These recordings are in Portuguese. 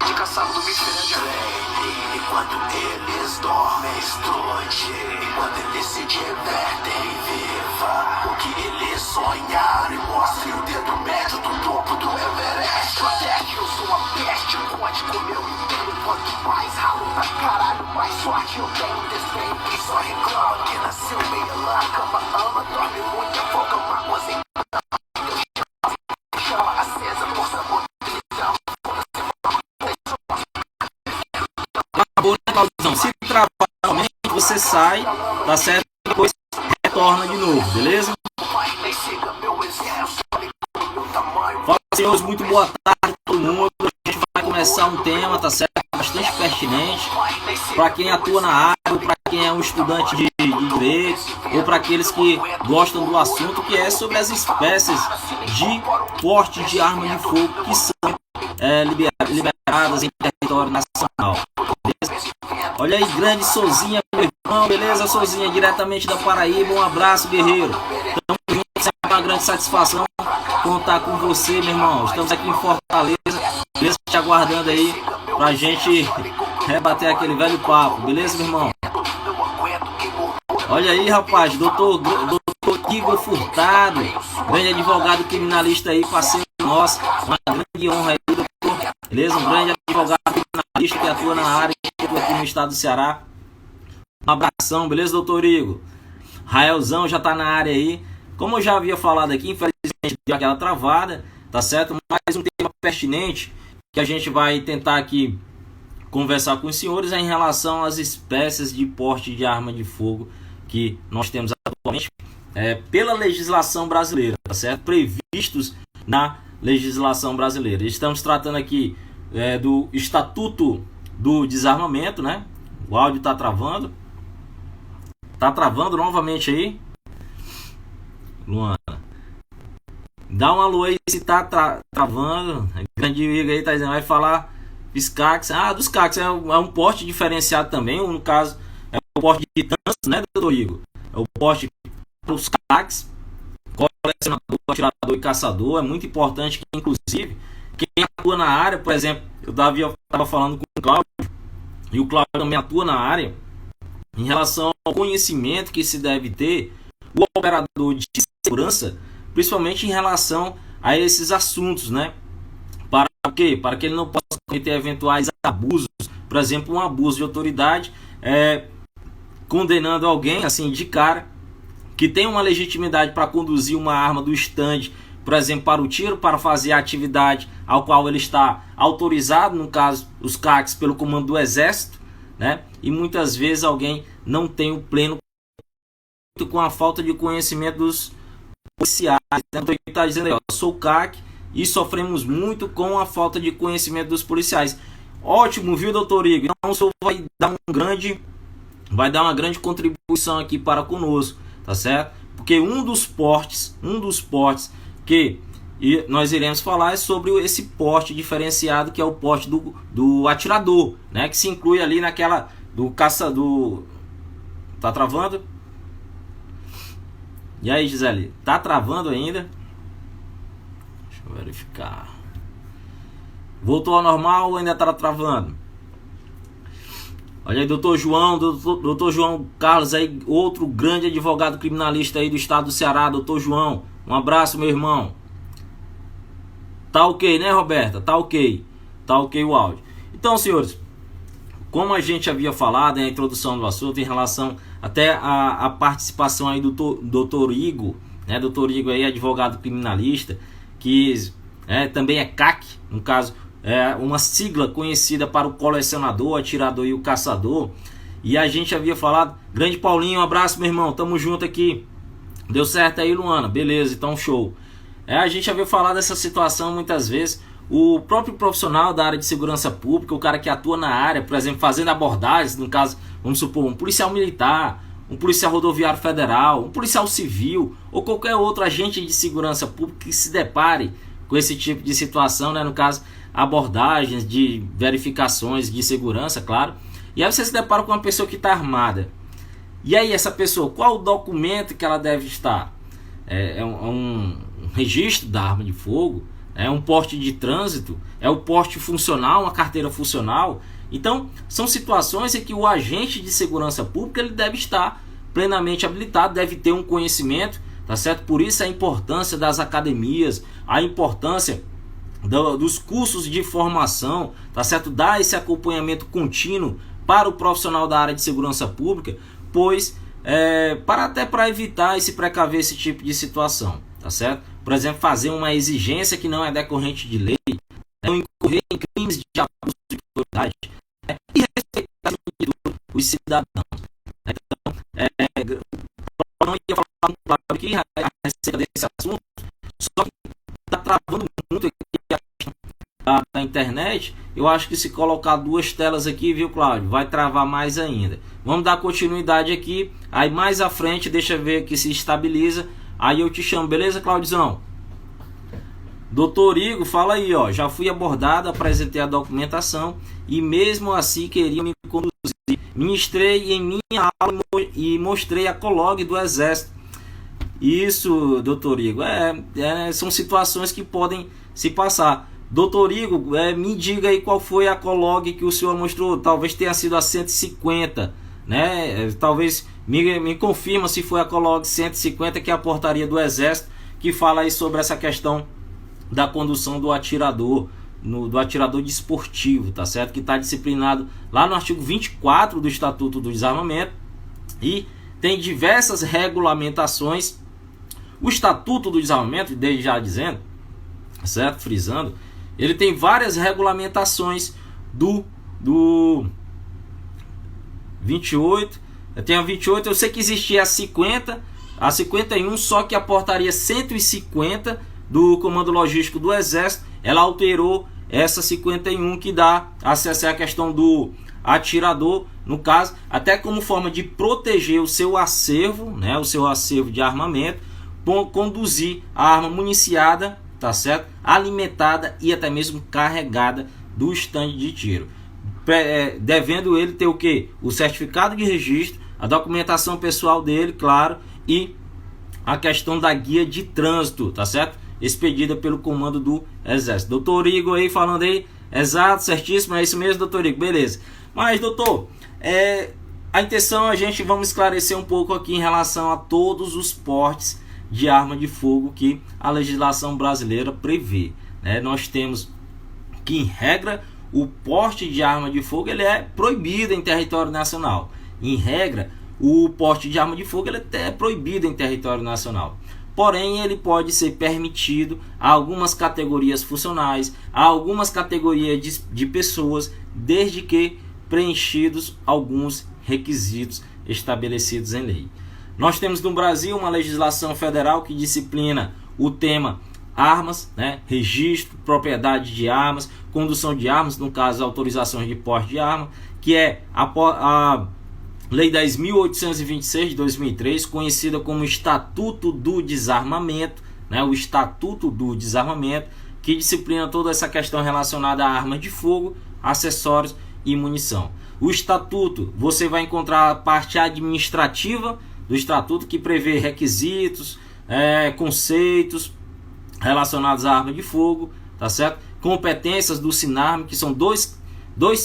de caçado do mito de além. Enquanto eles dormem, estude. Enquanto eles se divertem, viva o que eles sonharam. E mostre o dedo médio do topo do Everest. Até que eu sou a peste, pode comer o inteiro. Quanto mais ralo pra caralho, mais sorte eu tenho. Desdenho quem só reclama, que nasceu meia lá. Cama ama, dorme muito, afoga mágoas em chama acesa, força mobilizão. Acabou, né, Claudizão? Se travar realmente, você sai, tá certo? Depois retorna de novo, beleza? Fala, senhores, muito boa tarde a todo mundo. A gente vai começar um tema, tá certo? Bastante pertinente para quem atua na área, ou para quem é um estudante de direito, ou para aqueles que gostam do assunto, que é sobre as espécies de porte de arma de fogo que são liberadas em território nacional. Beleza? Olha aí, grande Sozinha, meu irmão, beleza, Sozinha, diretamente da Paraíba. Um abraço, guerreiro. Tamo junto, sempre é uma grande satisfação contar com você, meu irmão. Estamos aqui em Fortaleza, beleza? Te aguardando aí pra gente rebater aquele velho papo, beleza, meu irmão? Olha aí, rapaz, doutor Igor Furtado, grande advogado criminalista aí, parceiro nosso, uma grande honra aí, doutor, beleza? Um grande advogado criminalista que atua na área aqui no estado do Ceará. Um abração, beleza, doutor Igor? Raelzão já tá na área aí. Como eu já havia falado aqui, infelizmente deu aquela travada, tá certo? Mais um tema pertinente que a gente vai tentar aqui conversar com os senhores é em relação às espécies de porte de arma de fogo que nós temos atualmente pela legislação brasileira, tá certo? Previstos na legislação brasileira. Estamos tratando aqui do Estatuto do Desarmamento, né? O áudio tá travando. Tá travando novamente aí, Luana. Dá um alô aí se tá travando. A grande amiga aí tá dizendo, vai falar dos CACs. Ah, dos CACs é um porte diferenciado também. No caso, é o porte de tanques, né, doutor Igor? É o porte dos CACs, colecionador, atirador e caçador. É muito importante que, inclusive, quem atua na área, por exemplo, eu estava falando com o Cláudio, e o Cláudio também atua na área, em relação ao conhecimento que se deve ter o operador de segurança, principalmente em relação a esses assuntos, né? Para o quê? Para que ele não possa cometer eventuais abusos, por exemplo, um abuso de autoridade, condenando alguém assim de cara que tem uma legitimidade para conduzir uma arma do estande, por exemplo, para o tiro, para fazer a atividade ao qual ele está autorizado, no caso, os CACs pelo comando do Exército, né? E muitas vezes alguém não tem o pleno com a falta de conhecimento dos policiais. Então, está dizendo aí, ó, sou CAC e sofremos muito com a falta de conhecimento dos policiais. Ótimo, viu, doutor Igor? Então o senhor vai dar uma grande contribuição aqui para conosco, tá certo? Porque um dos portes que nós iremos falar é sobre esse porte diferenciado, que é o porte do atirador, né? Que se inclui ali naquela do caçador. Tá travando? E aí, Gisele, tá travando ainda? Deixa eu verificar. Voltou ao normal ou ainda tá travando? Olha aí, doutor João Carlos aí, outro grande advogado criminalista aí do estado do Ceará. Doutor João, um abraço, meu irmão. Tá ok, né, Roberta? Tá ok o áudio. Então, senhores, como a gente havia falado na introdução do assunto, em relação até a participação aí do doutor Igor, né? Doutor Igor aí, advogado criminalista, que também é CAC, no caso, é uma sigla conhecida para o colecionador, atirador e o caçador. E a gente havia falado, grande Paulinho, um abraço, meu irmão, tamo junto aqui. Deu certo aí, Luana? Beleza, então show. A gente havia falado dessa situação muitas vezes. O próprio profissional da área de segurança pública, o cara que atua na área, por exemplo, fazendo abordagens, no caso, vamos supor, um policial militar, um policial rodoviário federal, um policial civil ou qualquer outro agente de segurança pública que se depare com esse tipo de situação, né? No caso, abordagens de verificações de segurança, claro. E aí você se depara com uma pessoa que está armada. E aí essa pessoa, qual o documento que ela deve estar? É um registro da arma de fogo, é um porte de trânsito, é o porte funcional, uma carteira funcional. Então, são situações em que o agente de segurança pública ele deve estar plenamente habilitado, deve ter um conhecimento, tá certo? Por isso a importância das academias, a importância dos cursos de formação, tá certo? Dar esse acompanhamento contínuo para o profissional da área de segurança pública, pois para evitar e se precaver esse tipo de situação, tá certo? Por exemplo, fazer uma exigência que não é decorrente de lei, não incorrer em crimes de abuso de autoridade, e respeitar os cidadãos. Então, não ia falar muito claro aqui a respeito desse assunto, só que está travando muito aqui da internet. Eu acho que se colocar duas telas aqui, viu, Cláudio, vai travar mais ainda. Vamos dar continuidade aqui, aí mais à frente, deixa eu ver aqui se estabiliza, aí eu te chamo, beleza, Claudiozão? Doutor Igor, fala aí, ó, já fui abordado, apresentei a documentação e mesmo assim queriam me conduzir. Ministrei em minha aula e mostrei a colog do Exército. Isso, doutor Igor, são situações que podem se passar. Doutor Igor, me diga aí qual foi a colog que o senhor mostrou. Talvez tenha sido a 150, né? Talvez me confirma se foi a colog 150, que é a portaria do Exército, que fala aí sobre essa questão da condução do atirador, do atirador desportivo, tá certo? Que está disciplinado lá no artigo 24 do Estatuto do Desarmamento e tem diversas regulamentações. O Estatuto do Desarmamento, desde já dizendo, certo? Frisando, ele tem várias regulamentações do 28, tem a 28, eu sei que existia a 50, a 51, só que a portaria 150 do Comando Logístico do Exército, ela alterou essa 51 que dá acesso à questão do atirador, no caso, até como forma de proteger o seu acervo, né, o seu acervo de armamento, conduzir a arma municiada, tá certo? Alimentada e até mesmo carregada do estande de tiro, devendo ele ter o que? O certificado de registro, a documentação pessoal dele, claro, e a questão da guia de trânsito, tá certo? Expedida pelo comando do Exército. Doutor Igor aí falando aí, exato, certíssimo, é isso mesmo, doutor Igor, beleza. Mas, doutor, a intenção a gente vamos esclarecer um pouco aqui em relação a todos os portes de arma de fogo que a legislação brasileira prevê, né? Nós temos que, em regra, o porte de arma de fogo ele é proibido em território nacional. Em regra, o porte de arma de fogo ele é proibido em território nacional. Porém, ele pode ser permitido a algumas categorias funcionais, a algumas categorias de pessoas, desde que preenchidos alguns requisitos estabelecidos em lei. Nós temos no Brasil uma legislação federal que disciplina o tema armas, né, registro, propriedade de armas, condução de armas, no caso autorizações de porte de arma, que é a Lei 10.826 de 2003, conhecida como Estatuto do Desarmamento, né, o Estatuto do Desarmamento, que disciplina toda essa questão relacionada a armas de fogo, acessórios e munição. O Estatuto, você vai encontrar a parte administrativa do Estatuto, que prevê requisitos, conceitos relacionados à arma de fogo, tá certo? Competências do SINARM, que são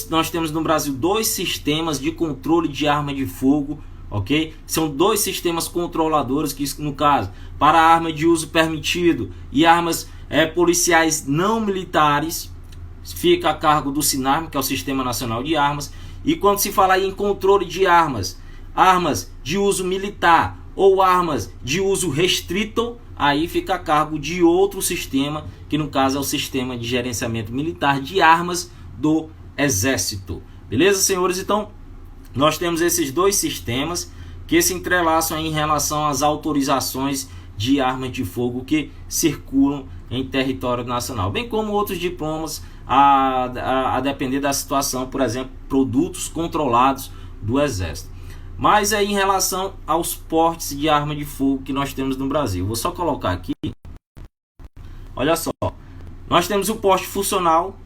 nós temos no Brasil dois sistemas de controle de arma de fogo, ok? São dois sistemas controladores que, no caso, para arma de uso permitido e armas policiais não militares, fica a cargo do SINARM, que é o Sistema Nacional de Armas. E quando se fala em controle de armas de uso militar ou armas de uso restrito, aí fica a cargo de outro sistema, que no caso é o Sistema de Gerenciamento Militar de Armas do Exército. Beleza, senhores? Então, nós temos esses dois sistemas que se entrelaçam em relação às autorizações de armas de fogo que circulam em território nacional, bem como outros diplomas a depender da situação, por exemplo, produtos controlados do Exército. Mas aí em relação aos portes de arma de fogo que nós temos no Brasil, vou só colocar aqui, olha só, nós temos o porte funcional,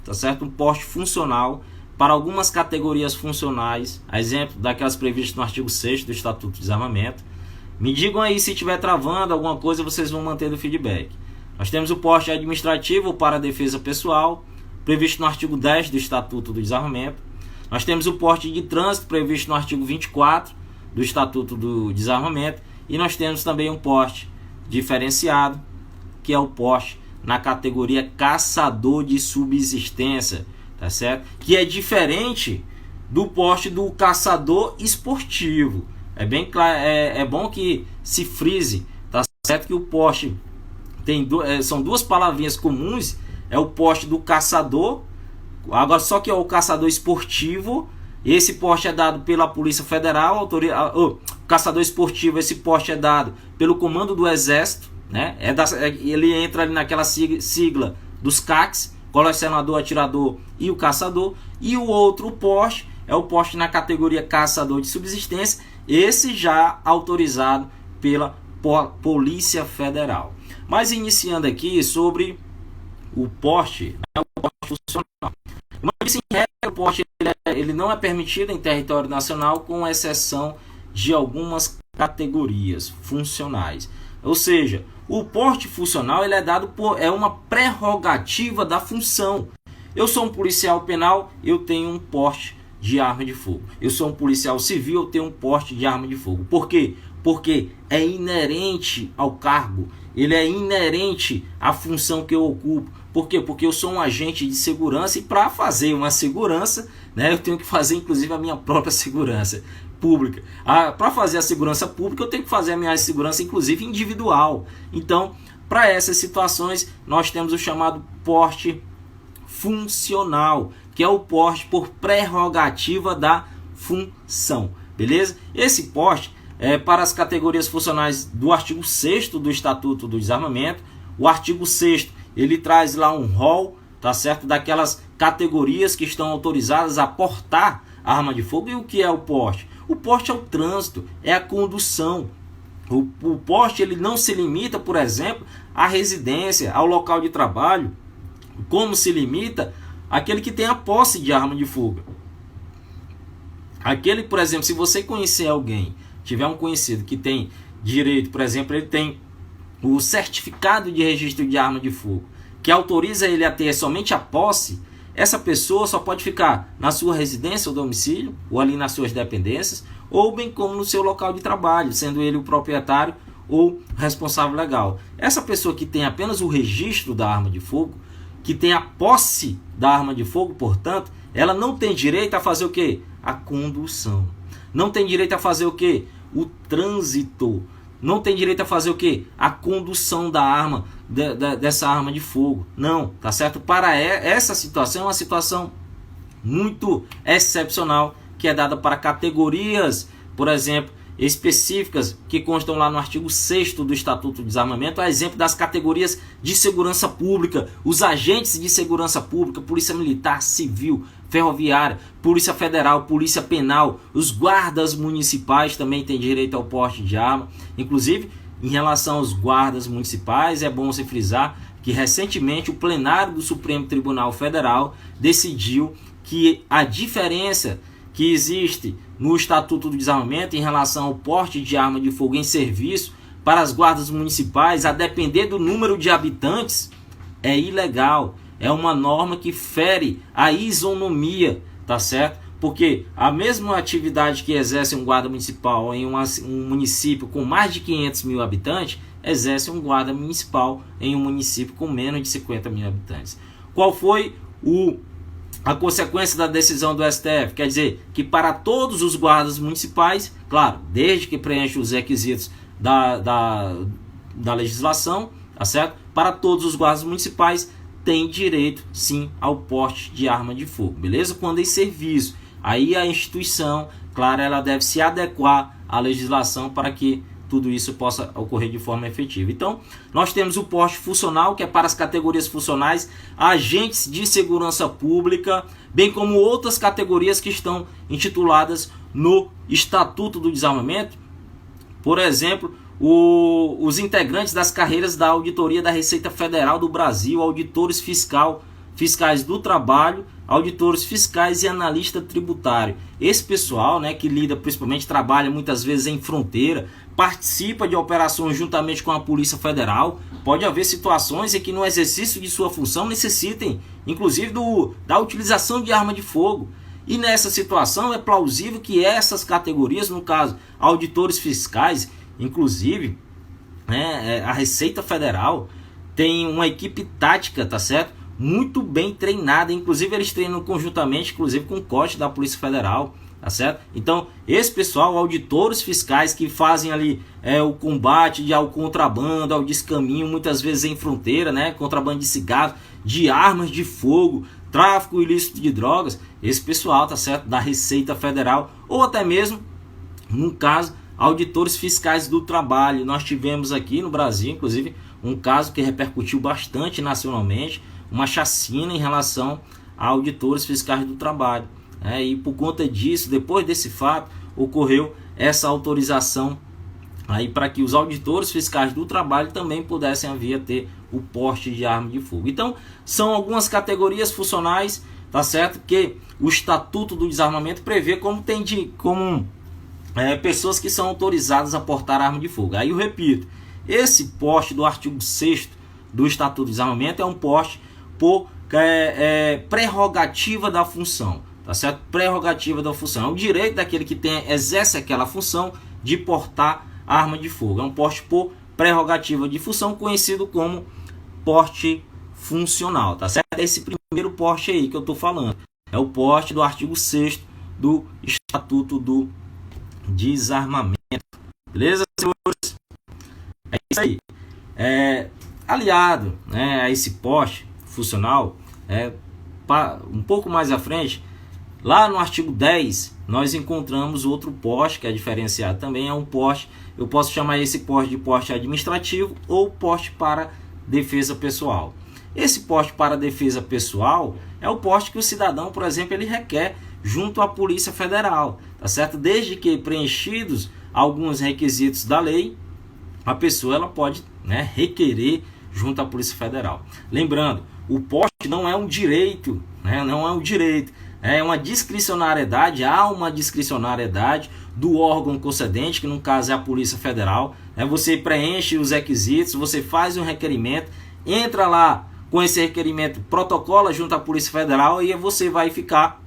tá certo? Um porte funcional para algumas categorias funcionais, a exemplo daquelas previstas no artigo 6º do Estatuto do Desarmamento. Me digam aí se estiver travando alguma coisa, vocês vão mantendo o feedback. Nós temos o porte administrativo para defesa pessoal, previsto no artigo 10 do Estatuto do Desarmamento. Nós temos o porte de trânsito, previsto no artigo 24 do Estatuto do Desarmamento. E nós temos também um porte diferenciado, que é o porte na categoria caçador de subsistência, tá certo? Que é diferente do porte do caçador esportivo. É bem claro, é bom que se frise, tá certo? Que o porte tem são duas palavrinhas comuns, é o porte do caçador, agora só que é o caçador esportivo. Esse porte é dado pela Polícia Federal, caçador esportivo, esse porte é dado pelo Comando do Exército, né? Ele entra ali naquela sigla dos CACs, colecionador, atirador e o caçador. E o outro porte é o porte na categoria caçador de subsistência, esse já autorizado pela Polícia Federal. Mas iniciando aqui sobre o porte, né, o porte funcional. Mas, em regra, o porte ele não é permitido em território nacional, com exceção de algumas categorias funcionais. Ou seja, o porte funcional ele é dado é uma prerrogativa da função. Eu sou um policial penal, eu tenho um porte de arma de fogo. Eu sou um policial civil, eu tenho um porte de arma de fogo. Por quê? Porque é inerente ao cargo, ele é inerente à função que eu ocupo. Por quê? Porque eu sou um agente de segurança e para fazer uma segurança, né, eu tenho que fazer inclusive a minha própria segurança pública. Para fazer a segurança pública eu tenho que fazer a minha segurança inclusive individual. Então, para essas situações, nós temos o chamado porte funcional, que é o porte por prerrogativa da função. Beleza? Esse porte é para as categorias funcionais do artigo 6º do Estatuto do Desarmamento. O artigo 6º ele traz lá um rol, tá certo, daquelas categorias que estão autorizadas a portar a arma de fogo. E o que é o porte? O porte é o trânsito, é a condução. O porte ele não se limita, por exemplo, à residência, ao local de trabalho, como se limita aquele que tem a posse de arma de fogo. Aquele, por exemplo, se você conhecer alguém, tiver um conhecido que tem direito, por exemplo, ele tem o certificado de registro de arma de fogo, que autoriza ele a ter somente a posse, essa pessoa só pode ficar na sua residência ou domicílio, ou ali nas suas dependências, ou bem como no seu local de trabalho, sendo ele o proprietário ou responsável legal. Essa pessoa que tem apenas o registro da arma de fogo, que tem a posse da arma de fogo, portanto, ela não tem direito a fazer o quê? A condução. Não tem direito a fazer o quê? O trânsito. Não tem direito a fazer o quê? A condução da arma, dessa arma de fogo. Não, tá certo? Para essa situação, é uma situação muito excepcional, que é dada para categorias, por exemplo, específicas, que constam lá no artigo 6º do Estatuto do Desarmamento, a exemplo das categorias de segurança pública, os agentes de segurança pública, polícia militar, civil, ferroviária, polícia federal, polícia penal, os guardas municipais também têm direito ao porte de arma. Inclusive, em relação aos guardas municipais, é bom se frisar que recentemente o plenário do Supremo Tribunal Federal decidiu que a diferença que existe no Estatuto do Desarmamento em relação ao porte de arma de fogo em serviço para as guardas municipais, a depender do número de habitantes, é ilegal. É uma norma que fere a isonomia, tá certo? Porque a mesma atividade que exerce um guarda municipal em um município com mais de 500 mil habitantes, exerce um guarda municipal em um município com menos de 50 mil habitantes. Qual foi a consequência da decisão do STF? Quer dizer que para todos os guardas municipais, claro, desde que preencha os requisitos da legislação, tá certo? Para todos os guardas municipais tem direito sim ao porte de arma de fogo, beleza? Quando em serviço, aí a instituição, claro, ela deve se adequar à legislação para que tudo isso possa ocorrer de forma efetiva. Então, nós temos o porte funcional, que é para as categorias funcionais, agentes de segurança pública, bem como outras categorias que estão intituladas no Estatuto do Desarmamento. Por exemplo, os integrantes das carreiras da Auditoria da Receita Federal do Brasil, auditores fiscal fiscais do trabalho, auditores fiscais e analista tributário. Esse pessoal, né, que lida principalmente, trabalha muitas vezes em fronteira, participa de operações juntamente com a Polícia Federal. Pode haver situações em que no exercício de sua função necessitem, inclusive, da utilização de arma de fogo. E nessa situação é plausível que essas categorias, no caso, auditores fiscais, inclusive, né, a Receita Federal tem uma equipe tática, tá certo? Muito bem treinada, inclusive eles treinam conjuntamente, inclusive com o COT da Polícia Federal, tá certo? Então, esse pessoal, auditores fiscais que fazem ali o combate ao contrabando, ao descaminho, muitas vezes em fronteira, né? Contrabando de cigarros, de armas de fogo, tráfico ilícito de drogas, esse pessoal, tá certo? Da Receita Federal, ou até mesmo, no caso, auditores fiscais do trabalho. Nós tivemos aqui no Brasil, inclusive, um caso que repercutiu bastante nacionalmente, uma chacina em relação a auditores fiscais do trabalho. E por conta disso, depois desse fato, ocorreu essa autorização aí para que os auditores fiscais do trabalho também pudessem vir a ter o porte de arma de fogo. Então, são algumas categorias funcionais, tá certo? Que o Estatuto do Desarmamento prevê como pessoas que são autorizadas a portar arma de fogo. Aí eu repito, esse porte do artigo 6º do Estatuto do Desarmamento é um porte por prerrogativa da função, tá certo? Prerrogativa da função. É o direito daquele que exerce aquela função de portar arma de fogo. É um porte por prerrogativa de função, conhecido como porte funcional, tá certo? É esse primeiro porte aí que eu estou falando. É o porte do artigo 6º do Estatuto do Desarmamento. Beleza, senhores? É isso aí. Aliado, né, a esse porte funcional, um pouco mais à frente, lá no artigo 10, nós encontramos outro porte que é diferenciado também. É um porte, eu posso chamar esse porte de porte administrativo ou porte para defesa pessoal. Esse porte para defesa pessoal é o porte que o cidadão, por exemplo, ele requer junto à Polícia Federal, tá certo? Desde que preenchidos alguns requisitos da lei, a pessoa ela pode, né, requerer junto à Polícia Federal. Lembrando, o porte não é um direito, né? Não é um direito, é uma discricionariedade. Há uma discricionariedade do órgão concedente, que no caso é a Polícia Federal. Você preenche os requisitos, você faz um requerimento, entra lá com esse requerimento, protocola junto à Polícia Federal e você vai ficar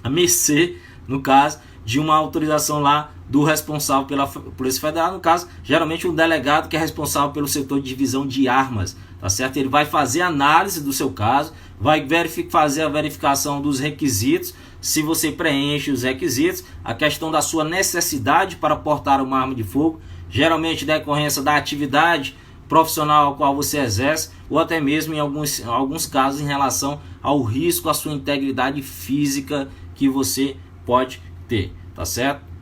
a mercê, no caso, de uma autorização lá do responsável pela Polícia Federal, no caso, geralmente um delegado que é responsável pelo setor de divisão de armas, tá certo? Ele vai fazer análise do seu caso, vai fazer a verificação dos requisitos, se você preenche os requisitos, a questão da sua necessidade para portar uma arma de fogo, geralmente decorrência da atividade profissional a qual você exerce, ou até mesmo em alguns casos em relação ao risco à sua integridade física que você pode ter, tá certo?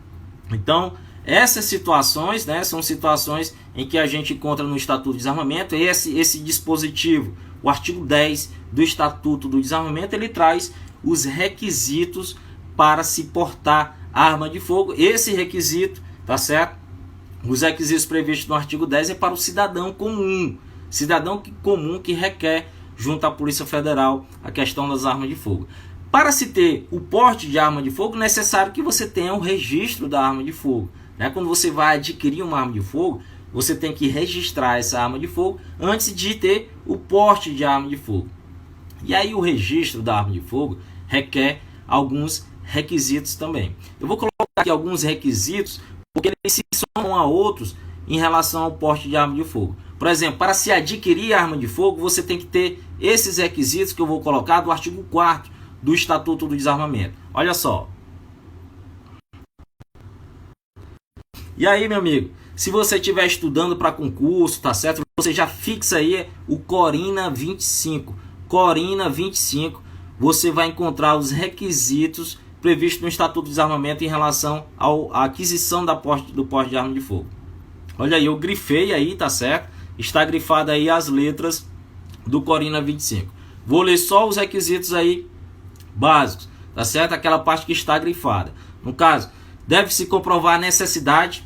Então, essas situações, né, são situações em que a gente encontra no Estatuto do Desarmamento. Esse dispositivo, o artigo 10 do Estatuto do Desarmamento, ele traz os requisitos para se portar arma de fogo. Esse requisito, tá certo? Os requisitos previstos no artigo 10 é para o cidadão comum que requer junto à Polícia Federal a questão das armas de fogo. Para se ter o porte de arma de fogo, é necessário que você tenha o registro da arma de fogo, né? Quando você vai adquirir uma arma de fogo, você tem que registrar essa arma de fogo antes de ter o porte de arma de fogo. E aí o registro da arma de fogo requer alguns requisitos também. Eu vou colocar aqui alguns requisitos, porque eles se somam a outros em relação ao porte de arma de fogo. Por exemplo, para se adquirir arma de fogo, você tem que ter esses requisitos que eu vou colocar do artigo 4º do Estatuto do Desarmamento. Olha só. E aí, meu amigo, se você estiver estudando para concurso, tá certo? Você já fixa aí o Corina 25. Corina 25, você vai encontrar os requisitos previstos no Estatuto do Desarmamento em relação à aquisição do porte de arma de fogo. Olha aí, eu grifei aí, tá certo? Está grifado aí as letras do Corina 25. Vou ler só os requisitos aí básicos, tá certo? Aquela parte que está grifada. No caso, deve-se comprovar a necessidade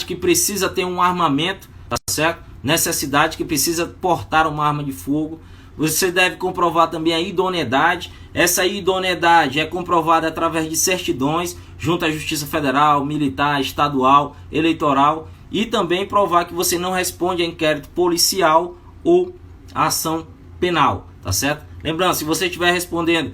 que precisa ter um armamento, tá certo? Necessidade que precisa portar uma arma de fogo. Você deve comprovar também a idoneidade. Essa idoneidade é comprovada através de certidões junto à Justiça Federal, Militar, Estadual, Eleitoral, e também provar que você não responde a inquérito policial ou ação penal, tá certo? Lembrando, se você estiver respondendo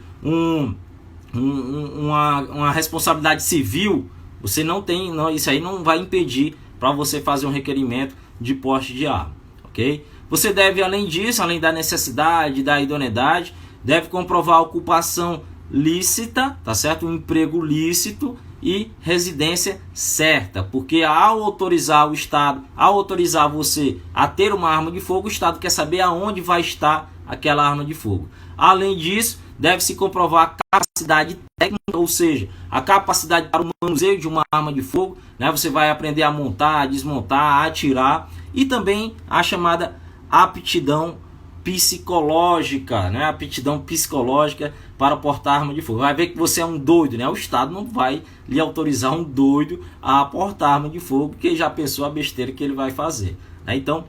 uma responsabilidade civil, você não tem, isso aí não vai impedir para você fazer um requerimento de porte de arma, ok? Você deve, além disso, além da necessidade, da idoneidade, deve comprovar a ocupação lícita, tá certo? Um emprego lícito e residência certa, porque ao autorizar o Estado, ao autorizar você a ter uma arma de fogo, o Estado quer saber aonde vai estar aquela arma de fogo. Além disso, deve-se comprovar a capacidade técnica, ou seja, a capacidade para o manuseio de uma arma de fogo, né? Você vai aprender a montar, a desmontar, a atirar, e também a chamada aptidão psicológica, né? Aptidão psicológica para portar arma de fogo. Vai ver que você é um doido, né? O Estado não vai lhe autorizar um doido a portar arma de fogo, porque já pensou a besteira que ele vai fazer, né? Então,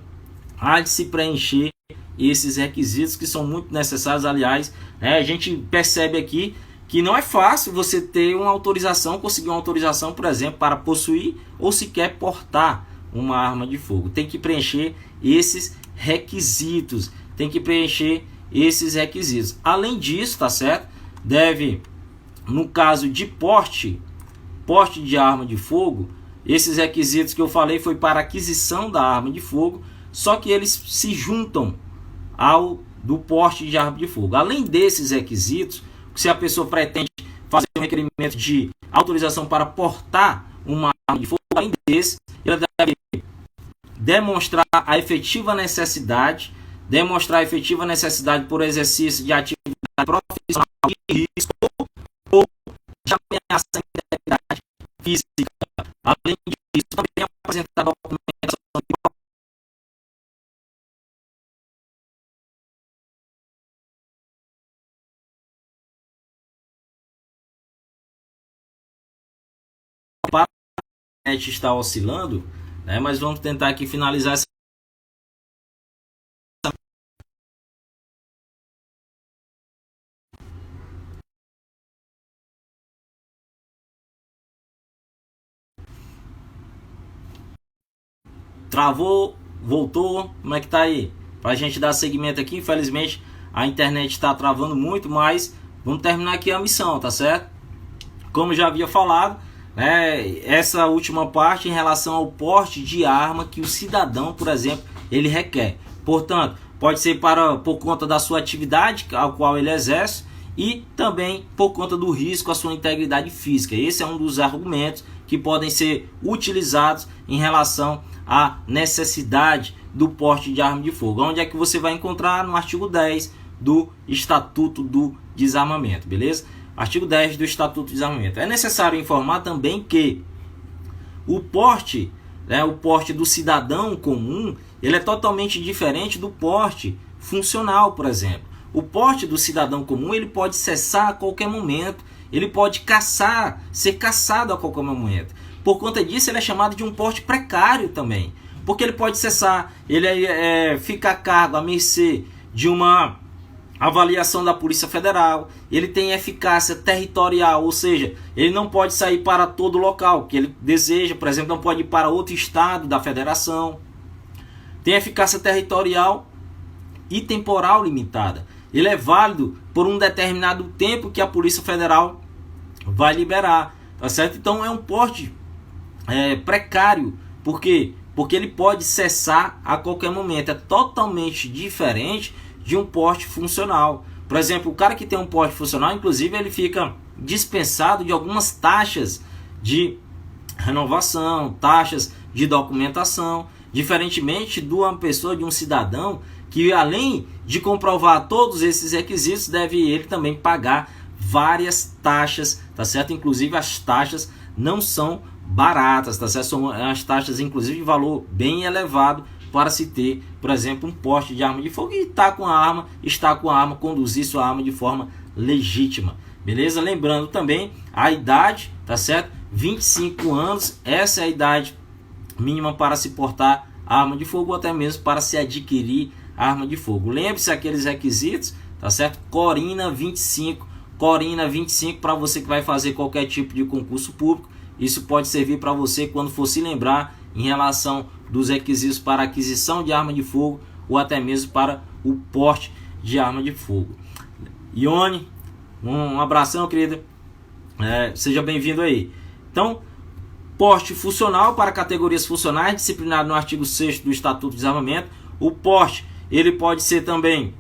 há de se preencher esses requisitos que são muito necessários. Aliás, né, a gente percebe aqui que não é fácil você ter uma autorização, conseguir uma autorização, por exemplo, para possuir ou sequer portar uma arma de fogo. Tem que preencher esses requisitos, Além disso, tá certo? Deve, no caso de porte de arma de fogo, esses requisitos que eu falei foi para aquisição da arma de fogo, só que eles se juntam ao do porte de arma de fogo. Além desses requisitos, se a pessoa pretende fazer um requerimento de autorização para portar uma arma de fogo, além desse, ela deve demonstrar a efetiva necessidade por exercício de atividade profissional de risco ou de ameaça à integridade física. Além disso, também apresentar documentação para a internet está oscilando, né? Mas vamos tentar aqui finalizar essa. Travou, voltou, como é que tá aí? Pra gente dar seguimento aqui, infelizmente a internet está travando muito, mas vamos terminar aqui a missão, tá certo? Como já havia falado, né, essa última parte em relação ao porte de arma que o cidadão, por exemplo, ele requer. Portanto, pode ser por conta da sua atividade a qual ele exerce e também por conta do risco à sua integridade física. Esse é um dos argumentos que podem ser utilizados em relação à necessidade do porte de arma de fogo. Onde é que você vai encontrar? No artigo 10 do Estatuto do Desarmamento, beleza? Artigo 10 do Estatuto do Desarmamento. É necessário informar também que o porte do cidadão comum, ele é totalmente diferente do porte funcional, por exemplo. O porte do cidadão comum, ele pode cessar a qualquer momento, ele pode ser caçado a qualquer momento. Por conta disso, ele é chamado de um porte precário também, porque ele pode cessar, ele fica a cargo, à mercê de uma avaliação da Polícia Federal, ele tem eficácia territorial, ou seja, ele não pode sair para todo local que ele deseja, por exemplo, não pode ir para outro estado da federação. Tem eficácia territorial e temporal limitada. Ele é válido por um determinado tempo que a Polícia Federal vai liberar, tá certo? Então é um porte precário. Por quê? Porque ele pode cessar a qualquer momento. É totalmente diferente de um porte funcional. Por exemplo, o cara que tem um porte funcional, inclusive, ele fica dispensado de algumas taxas de renovação, taxas de documentação, diferentemente de uma pessoa, de um cidadão, que além de comprovar todos esses requisitos, deve ele também pagar várias taxas, tá certo? Inclusive as taxas não são baratas, tá certo? São as taxas, inclusive, de valor bem elevado para se ter, por exemplo, um porte de arma de fogo e está com a arma, conduzir sua arma de forma legítima, beleza? Lembrando também a idade, tá certo? 25 anos, essa é a idade mínima para se portar arma de fogo, ou até mesmo para se adquirir arma de fogo. Lembre-se aqueles requisitos, tá certo? Corina 25, Corina 25 para você que vai fazer qualquer tipo de concurso público. Isso pode servir para você quando for se lembrar em relação dos requisitos para aquisição de arma de fogo ou até mesmo para o porte de arma de fogo. Ione, um abração, querida. Seja bem-vindo aí. Então, porte funcional para categorias funcionais, disciplinado no artigo 6º do Estatuto de Desarmamento. O porte, ele pode ser também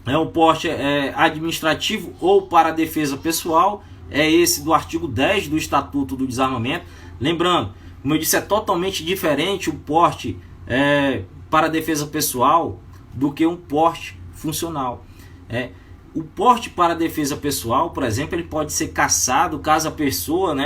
um porte administrativo ou para defesa pessoal. É esse do artigo 10 do Estatuto do Desarmamento. Lembrando, como eu disse, é totalmente diferente o porte para defesa pessoal do que um porte funcional. O porte para defesa pessoal, por exemplo, ele pode ser cassado caso a pessoa,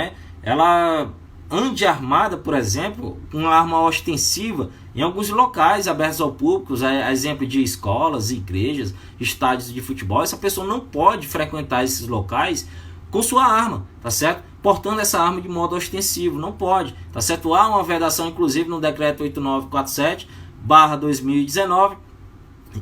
ela ande armada, por exemplo, com uma arma ostensiva em alguns locais abertos ao público, a exemplo de escolas, igrejas, estádios de futebol. Essa pessoa não pode frequentar esses locais com sua arma, tá certo? Portando essa arma de modo ostensivo, não pode, tá certo? Há uma vedação, inclusive, no decreto 8947/2019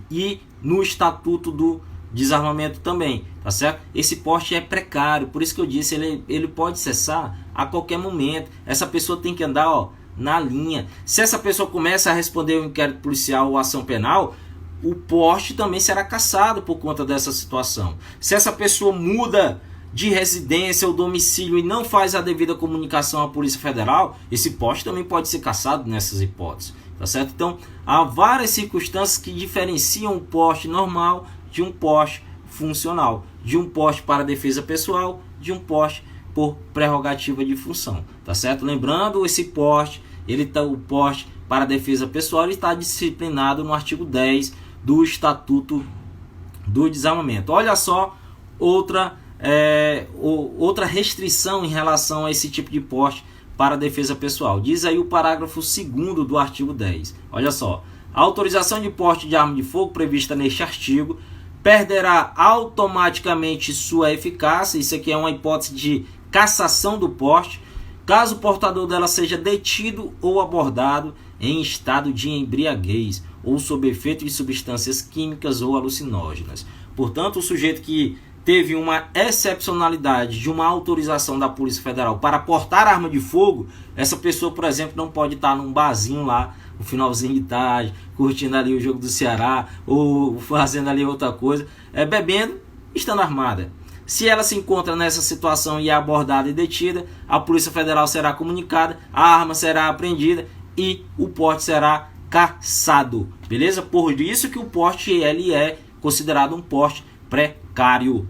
e no Estatuto do Desarmamento também, tá certo? Esse porte é precário, por isso que eu disse, ele pode cessar a qualquer momento. Essa pessoa tem que andar na linha. Se essa pessoa começa a responder o inquérito policial ou ação penal, o porte também será cassado por conta dessa situação. Se essa pessoa muda de residência ou domicílio e não faz a devida comunicação à Polícia Federal, esse porte também pode ser cassado nessas hipóteses, tá certo? Então, há várias circunstâncias que diferenciam o porte normal de um porte funcional, de um porte para defesa pessoal, de um porte por prerrogativa de função, tá certo? Lembrando, esse porte, o porte para defesa pessoal, ele está disciplinado no artigo 10 do Estatuto do Desarmamento. Olha só outra restrição em relação a esse tipo de porte para defesa pessoal. Diz aí o parágrafo 2º do artigo 10. Olha só. A autorização de porte de arma de fogo prevista neste artigo perderá automaticamente sua eficácia. Isso aqui é uma hipótese de cassação do porte, caso o portador dela seja detido ou abordado em estado de embriaguez ou sob efeito de substâncias químicas ou alucinógenas. Portanto, o sujeito que teve uma excepcionalidade de uma autorização da Polícia Federal para portar arma de fogo, essa pessoa, por exemplo, não pode estar num barzinho lá no finalzinho de tarde, curtindo ali o jogo do Ceará ou fazendo ali outra coisa, bebendo, estando armada. Se ela se encontra nessa situação e é abordada e detida, a Polícia Federal será comunicada, a arma será apreendida e o porte será cassado, beleza? Por isso que o porte ele é considerado um porte precário.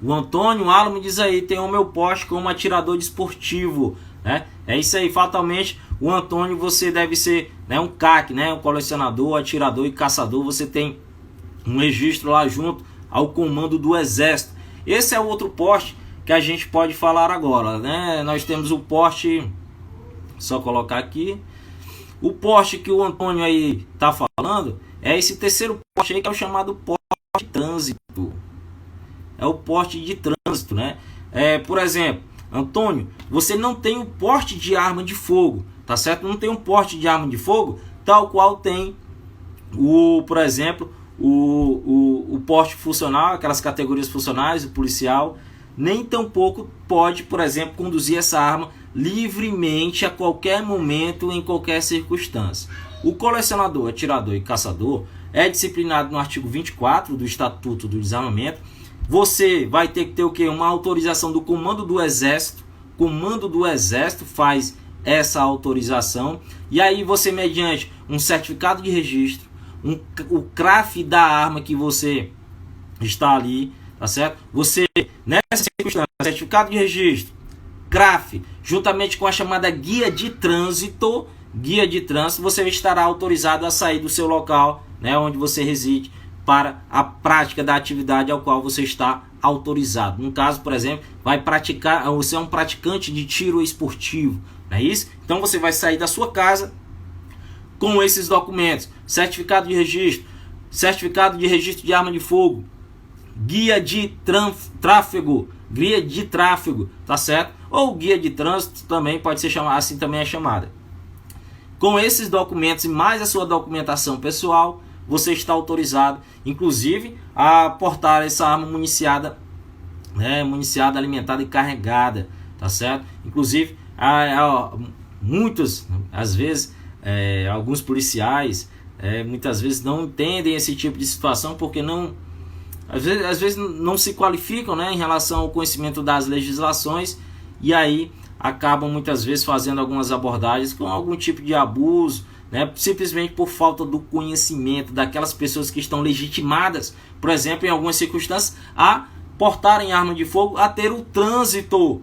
O Antônio Alamo diz aí, tem o meu porte como atirador desportivo, né? É isso aí, fatalmente o Antônio, você deve ser um CAC, um colecionador, atirador e caçador. Você tem um registro lá junto ao comando do Exército. Esse é o outro porte que a gente pode falar agora, né? Nós temos o porte, só colocar aqui, o porte que o Antônio aí tá falando é esse terceiro porte aí, que é o chamado porte de trânsito. É o porte de trânsito, né? Por exemplo, Antônio, você não tem o porte de arma de fogo, tá certo? Não tem um porte de arma de fogo tal qual tem por exemplo, o porte funcional, aquelas categorias funcionais, o policial, nem tampouco pode, por exemplo, conduzir essa arma livremente a qualquer momento, em qualquer circunstância. O colecionador, atirador e caçador é disciplinado no artigo 24 do Estatuto do Desarmamento. Você vai ter que ter o quê? Uma autorização do comando do Exército. O comando do Exército faz essa autorização. E aí você, mediante um certificado de registro, o CRAF da arma que você está ali, tá certo? Você, nessa circunstância, certificado de registro, CRAF, juntamente com a chamada guia de trânsito, você estará autorizado a sair do seu local, onde você reside, para a prática da atividade ao qual você está autorizado. No caso, por exemplo, você é um praticante de tiro esportivo, não é isso? Então você vai sair da sua casa com esses documentos: certificado de registro de arma de fogo, guia de tráfego, tá certo? Ou guia de trânsito também pode ser chamado, assim também é chamada. Com esses documentos e mais a sua documentação pessoal, você está autorizado, inclusive, a portar essa arma municiada, municiada, alimentada e carregada, tá certo? Inclusive, muitas, às vezes, alguns policiais, muitas vezes não entendem esse tipo de situação porque às vezes não se qualificam, né, em relação ao conhecimento das legislações, e aí acabam muitas vezes fazendo algumas abordagens com algum tipo de abuso, né, simplesmente por falta do conhecimento daquelas pessoas que estão legitimadas, por exemplo, em algumas circunstâncias, a portarem arma de fogo, a ter o trânsito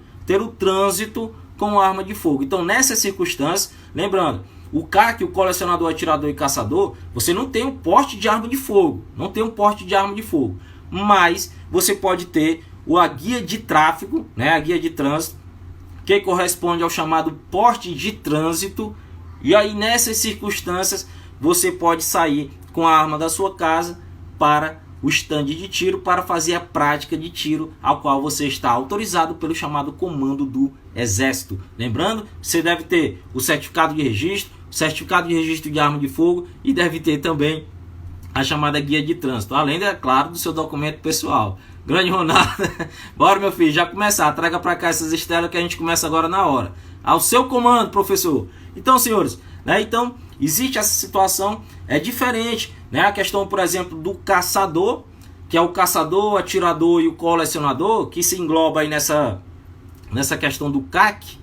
com arma de fogo. Então, nessas circunstâncias, lembrando, o CAC, o colecionador, atirador e caçador, você não tem um porte de arma de fogo, mas você pode ter a guia de tráfego, né, a guia de trânsito, que corresponde ao chamado porte de trânsito, e aí nessas circunstâncias você pode sair com a arma da sua casa para o estande de tiro, para fazer a prática de tiro, ao qual você está autorizado pelo chamado comando do Exército. Lembrando, você deve ter o certificado de registro de arma de fogo, e deve ter também a chamada guia de trânsito, além, é claro, do seu documento pessoal. Grande Ronaldo, bora meu filho, já começar, traga para cá essas estelas que a gente começa agora na hora. Ao seu comando, professor. Então, senhores, né, então existe essa situação, é diferente, né, a questão, por exemplo, do caçador, que é o caçador, atirador e o colecionador, que se engloba aí nessa questão do CAC,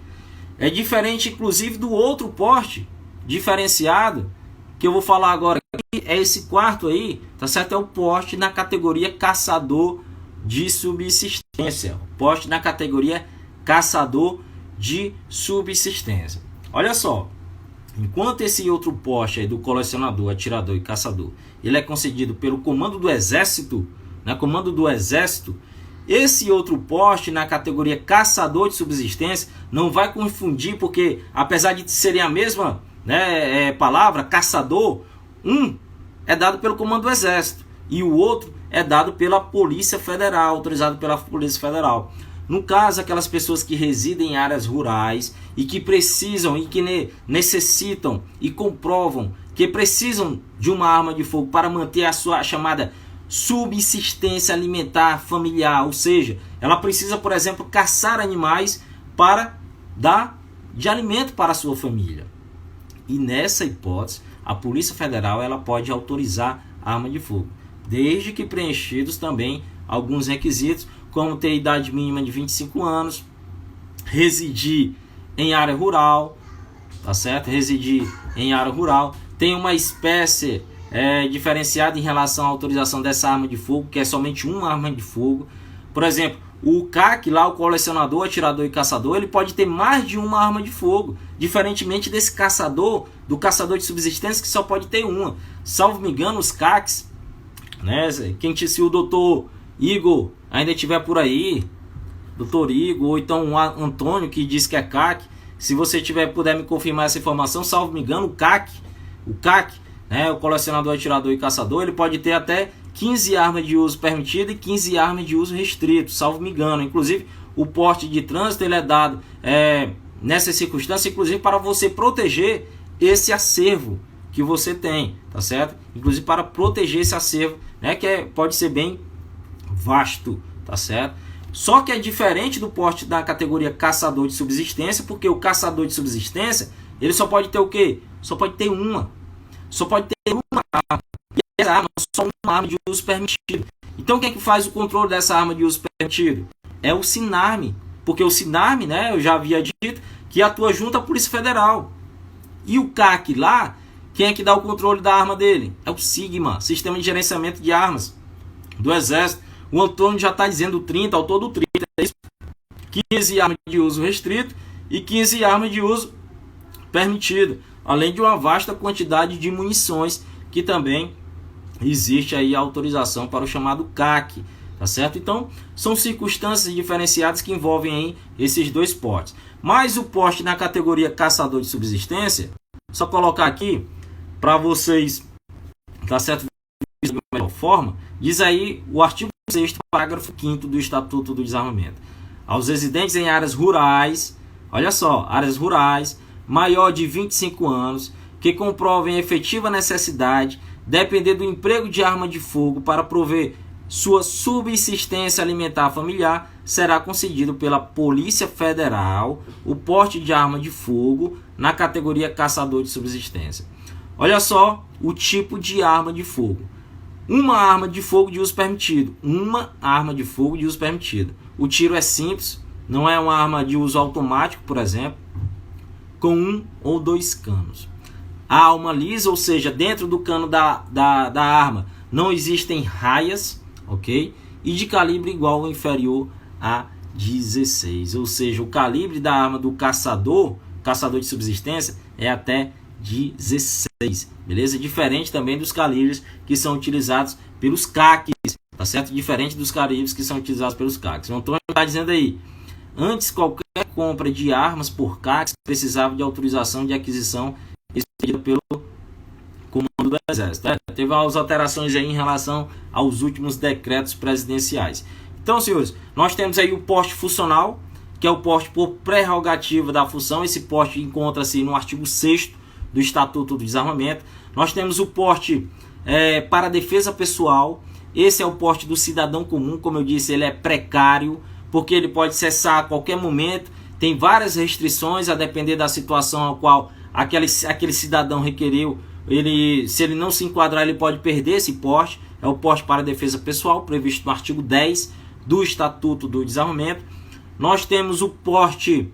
é diferente, inclusive, do outro porte diferenciado, que eu vou falar agora, é esse quarto aí, tá certo? É o porte na categoria caçador de subsistência. Porte na categoria caçador de subsistência. Olha só, enquanto esse outro porte aí do colecionador, atirador e caçador, ele é concedido pelo comando do Exército, né? Comando do Exército, esse outro porte na categoria caçador de subsistência não vai confundir, porque apesar de serem a mesma, né, palavra, caçador, um é dado pelo comando do Exército e o outro é dado pela Polícia Federal, autorizado pela Polícia Federal. No caso, aquelas pessoas que residem em áreas rurais e que precisam e que necessitam e comprovam que precisam de uma arma de fogo para manter a sua chamada subsistência alimentar familiar, ou seja, ela precisa, por exemplo, caçar animais para dar de alimento para a sua família. E nessa hipótese, a Polícia Federal ela pode autorizar a arma de fogo, desde que preenchidos também alguns requisitos, como ter idade mínima de 25 anos, residir em área rural, tá certo? Residir em área rural, tem uma espécie diferenciada em relação à autorização dessa arma de fogo, que é somente uma arma de fogo. Por exemplo, o CAC, lá, o colecionador, atirador e caçador, ele pode ter mais de uma arma de fogo, diferentemente desse caçador, do caçador de subsistência, que só pode ter uma. Salvo me engano, os CACs, né, se o doutor Igor ainda estiver por aí, doutor Igor, ou então o Antônio, que diz que é CAC, se você puder me confirmar essa informação, salvo me engano, o CAC, né, o colecionador, atirador e caçador, ele pode ter até 15 armas de uso permitido e 15 armas de uso restrito, salvo me engano. Inclusive, o porte de trânsito ele é dado nessas circunstâncias, inclusive para você proteger esse acervo que você tem, tá certo? Inclusive para proteger esse acervo, né, que pode ser bem vasto, tá certo? Só que é diferente do porte da categoria caçador de subsistência, porque o caçador de subsistência, ele só pode ter o quê? Só pode ter uma arma. E essa arma é só uma arma de uso permitido. Então quem é que faz o controle dessa arma de uso permitido? É o SINARME, porque o SINARME, né, eu já havia dito, que atua junto à Polícia Federal. E o CAC lá, quem é que dá o controle da arma dele? É o SIGMA, Sistema de Gerenciamento de Armas do Exército. O Antônio já está dizendo 30, ao todo 30, é isso? 15 armas de uso restrito e 15 armas de uso permitido, além de uma vasta quantidade de munições, que também existe aí a autorização para o chamado CAC, tá certo? Então, são circunstâncias diferenciadas que envolvem aí esses dois portes. Mas o porte na categoria caçador de subsistência, só colocar aqui para vocês, tá certo? De melhor forma, diz aí o artigo 6º, parágrafo 5º do Estatuto do Desarmamento. Aos residentes em áreas rurais, olha só, áreas rurais, maior de 25 anos, que comprovem efetiva necessidade depender do emprego de arma de fogo para prover sua subsistência alimentar familiar, será concedido pela Polícia Federal o porte de arma de fogo na categoria caçador de subsistência. Olha só o tipo de arma de fogo. Uma arma de fogo de uso permitido. Uma arma de fogo de uso permitido. O tiro é simples, não é uma arma de uso automático, por exemplo, com 1 ou 2 canos. A alma lisa, ou seja, dentro do cano da arma não existem raias, ok? E de calibre igual ou inferior a 16. Ou seja, o calibre da arma do caçador de subsistência, é até 16, beleza? Diferente também dos calibres que são utilizados pelos CACs, tá certo? Diferente dos calibres que são utilizados pelos CACs. O Antônio está dizendo aí, antes qualquer compra de armas por CACs precisava de autorização de aquisição expedida pelo Comando do Exército. Teve umas alterações aí em relação aos últimos decretos presidenciais. Então, senhores, nós temos aí o porte funcional, que é o porte por prerrogativa da função. Esse porte encontra-se no artigo 6º do Estatuto do Desarmamento. Nós temos o porte para defesa pessoal. Esse é o porte do cidadão comum. Como eu disse, ele é precário, porque ele pode cessar a qualquer momento. Tem várias restrições a depender da situação ao qual aquele cidadão requeriu. Se ele não se enquadrar, ele pode perder esse porte. É o porte para defesa pessoal, previsto no artigo 10 do Estatuto do Desarmamento. Nós temos o porte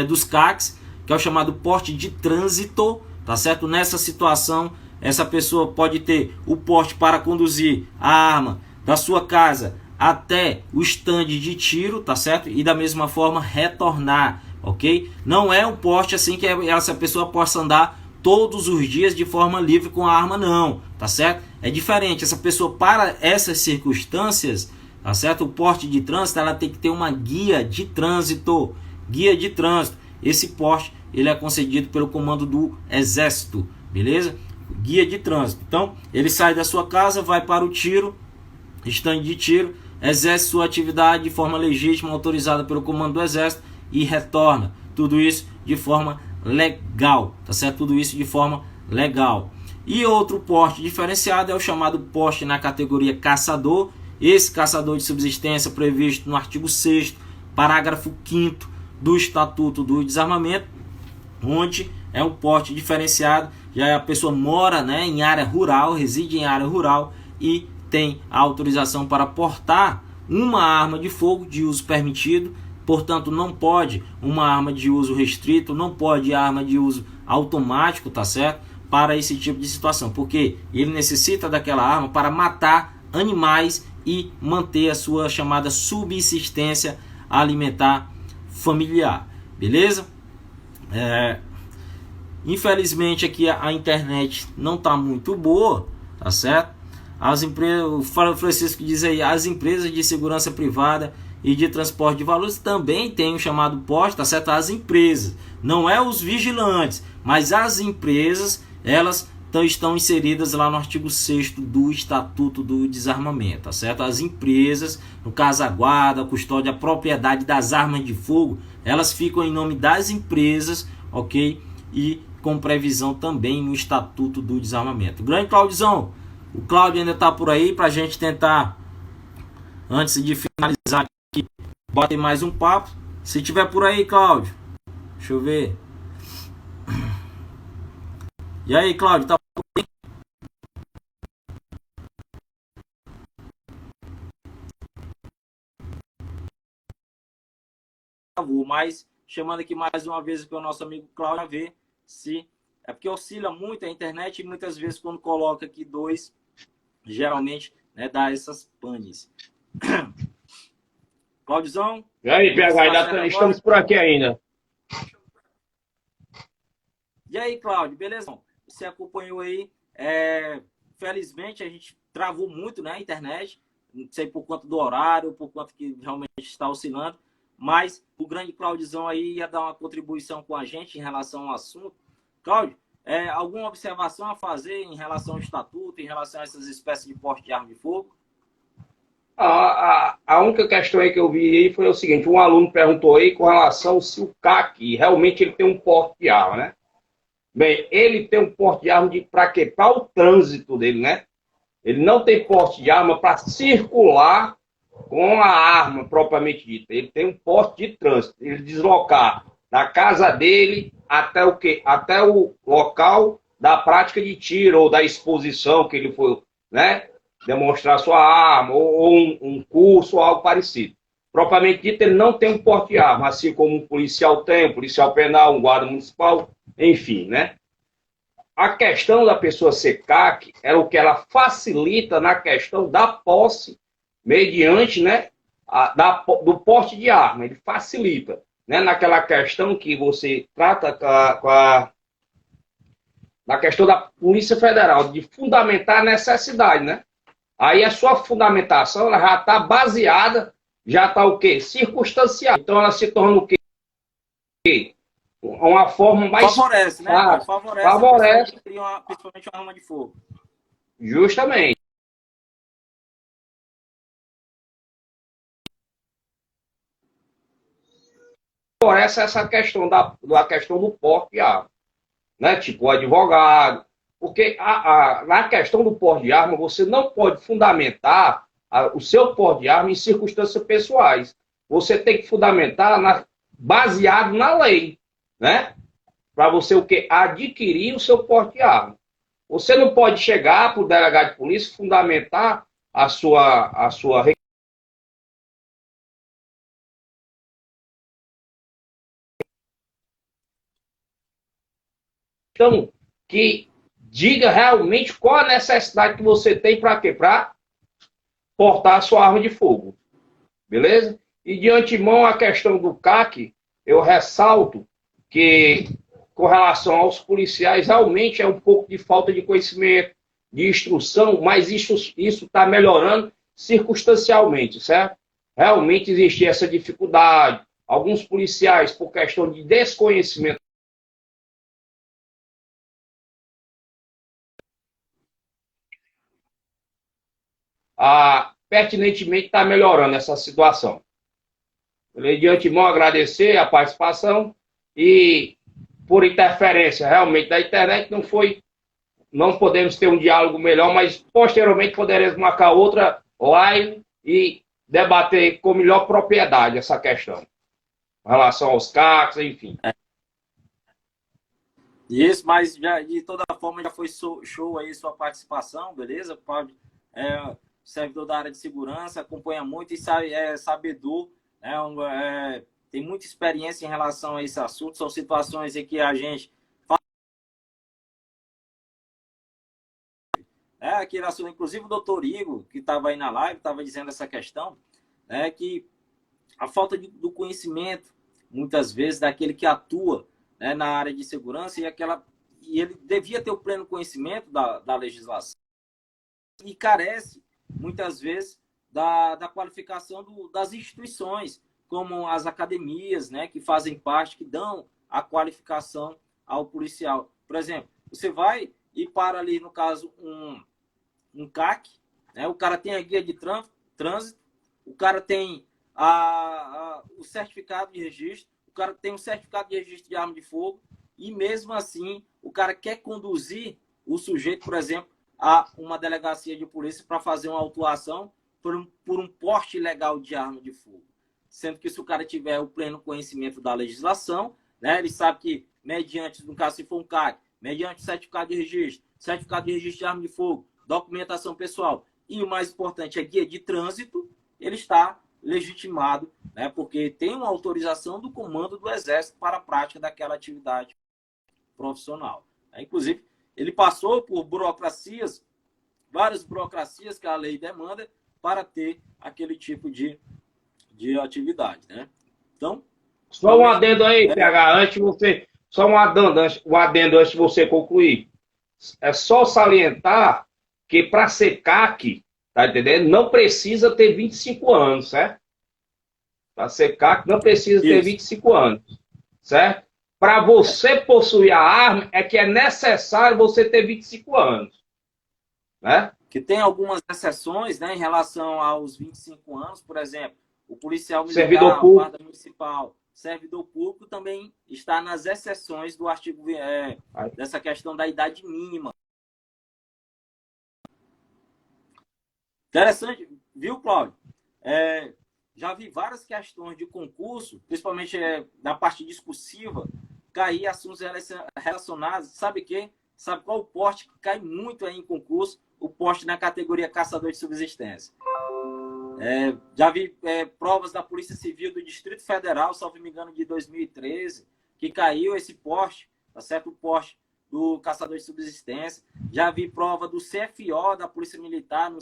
dos CACs, que é o chamado porte de trânsito, tá certo? Nessa situação, essa pessoa pode ter o porte para conduzir a arma da sua casa até o estande de tiro, tá certo? E da mesma forma retornar, ok? Não é um porte assim que essa pessoa possa andar todos os dias de forma livre com a arma, não, tá certo? É diferente, essa pessoa, para essas circunstâncias, tá certo? O porte de trânsito, ela tem que ter uma guia de trânsito. Guia de trânsito. Esse porte, ele é concedido pelo Comando do Exército, beleza? Guia de trânsito. Então, ele sai da sua casa, vai para o tiro, estande de tiro, exerce sua atividade de forma legítima, autorizada pelo Comando do Exército e retorna. Tudo isso de forma legal, tá certo? Tudo isso de forma legal. E outro porte diferenciado é o chamado porte na categoria caçador. Esse caçador de subsistência previsto no artigo 6º, parágrafo 5º do Estatuto do Desarmamento, onde é um porte diferenciado, já a pessoa mora, né, em área rural, reside em área rural e tem a autorização para portar uma arma de fogo de uso permitido. Portanto, não pode uma arma de uso restrito, não pode arma de uso automático, tá certo? Para esse tipo de situação, porque ele necessita daquela arma para matar animais e manter a sua chamada subsistência alimentar familiar, beleza? Infelizmente aqui a internet não está muito boa, tá certo? As empresas, o Francisco diz aí, as empresas de segurança privada e de transporte de valores também tem o chamado porte, tá certo? As empresas, não é os vigilantes, mas as empresas, elas estão inseridas lá no artigo 6º do Estatuto do Desarmamento, tá certo? As empresas, no caso a guarda, a custódia, a propriedade das armas de fogo, elas ficam em nome das empresas, ok? E com previsão também no Estatuto do Desarmamento. Grande Claudiozão, o Cláudio ainda está por aí para a gente tentar, antes de finalizar aqui, bater mais um papo. Se tiver por aí, Cláudio, deixa eu ver. E aí, Cláudio, tá por aí? Mas chamando aqui mais uma vez para o nosso amigo Cláudio, a ver se é porque oscila muito a internet e muitas vezes quando coloca aqui dois, geralmente, né, dá essas panes. Claudiozão? E aí, PH, estamos por aqui ainda. E aí, Cláudio, beleza? Você acompanhou aí, felizmente a gente travou muito, né, a internet, não sei por conta do horário, por conta que realmente está oscilando, mas o grande Claudiozão aí ia dar uma contribuição com a gente em relação ao assunto. Cláudio, alguma observação a fazer em relação ao estatuto, em relação a essas espécies de porte de arma de fogo? A única questão aí que eu vi aí foi o seguinte, um aluno perguntou aí com relação se o CAC realmente ele tem um porte de arma, né? Bem, ele tem um porte de arma para quê? Para o trânsito dele, né? Ele não tem porte de arma para circular com a arma propriamente dita. Ele tem um porte de trânsito. Ele deslocar da casa dele até o quê? Até o local da prática de tiro ou da exposição que ele foi, né? Demonstrar sua arma ou um curso ou algo parecido. Propriamente dito, ele não tem um porte de arma, assim como um policial tem, um policial penal, um guarda municipal, enfim, né? A questão da pessoa ser CAC é o que ela facilita na questão da posse, mediante, né, do porte de arma. Ele facilita, né, naquela questão que você trata na questão da Polícia Federal, de fundamentar a necessidade, né? Aí a sua fundamentação ela já está baseada, já está o quê? Circunstancial. Então ela se torna o quê? Uma forma mais... Favorece, né? Favorece. Principalmente uma arma de fogo. Justamente. Favorece essa questão da questão do porte de arma, né? Tipo o advogado. Porque na questão do porte de arma, você não pode fundamentar o seu porte de arma em circunstâncias pessoais. Você tem que fundamentar baseado na lei, né? Para você o quê? Adquirir o seu porte de arma. Você não pode chegar para o delegado de polícia fundamentar a sua questão que diga realmente qual a necessidade que você tem para quê? Para portar a sua arma de fogo. Beleza? E de antemão a questão do CAC, eu ressalto que com relação aos policiais, realmente é um pouco de falta de conhecimento, de instrução, mas isso está melhorando circunstancialmente, certo? Realmente existia essa dificuldade. Alguns policiais, por questão de desconhecimento, pertinentemente está melhorando essa situação. Eu, de antemão, agradecer a participação e, por interferência realmente da internet, não podemos ter um diálogo melhor, mas posteriormente poderemos marcar outra live e debater com melhor propriedade essa questão, em relação aos CACs, enfim. Isso, mas já, de toda forma já foi show aí sua participação, beleza? Pode, servidor da área de segurança, acompanha muito e é sabedor, tem muita experiência em relação a esse assunto. São situações em que a gente aquele assunto, inclusive o doutor Igor, que estava aí na live, estava dizendo essa questão, que a falta do conhecimento, muitas vezes, daquele que atua, né, na área de segurança, e ele devia ter o pleno conhecimento da legislação e carece, muitas vezes, da qualificação das instituições, como as academias, né, que fazem parte, que dão a qualificação ao policial. Por exemplo, você vai e para ali, no caso, um CAC, né, o cara tem a guia de trânsito, o cara tem o certificado de registro, o cara tem um certificado de registro de arma de fogo, e mesmo assim, o cara quer conduzir o sujeito, por exemplo, a uma delegacia de polícia para fazer uma autuação por um porte ilegal de arma de fogo. Sendo que se o cara tiver o pleno conhecimento da legislação, né, ele sabe que, mediante, no caso, se for um CAC, mediante certificado de registro de arma de fogo, documentação pessoal e, o mais importante, a guia de trânsito, ele está legitimado, né, porque tem uma autorização do comando do Exército para a prática daquela atividade profissional. Inclusive, ele passou por burocracias, várias burocracias que a lei demanda para ter aquele tipo de atividade, né? Então, só um adendo aí, PH, antes de você... Só um adendo antes de você concluir. É só salientar que para ser CAC, tá entendendo? Não precisa ter 25 anos, certo? Para ser CAC não precisa ter 25 anos, certo? Para você possuir a arma é que é necessário você ter 25 anos, né? Que tem algumas exceções, né, em relação aos 25 anos, por exemplo, o policial militar, o guarda municipal, servidor público também está nas exceções do artigo dessa questão da idade mínima. Interessante, viu, Cláudio? Já vi várias questões de concurso, principalmente na parte discursiva, cair assuntos relacionados, sabe o quê? Sabe qual o poste que cai muito aí em concurso? O poste na categoria caçador de subsistência. Já vi provas da Polícia Civil do Distrito Federal, salvo me engano, de 2013, que caiu esse poste, tá certo? O poste do caçador de subsistência. Já vi prova do CFO da Polícia Militar, não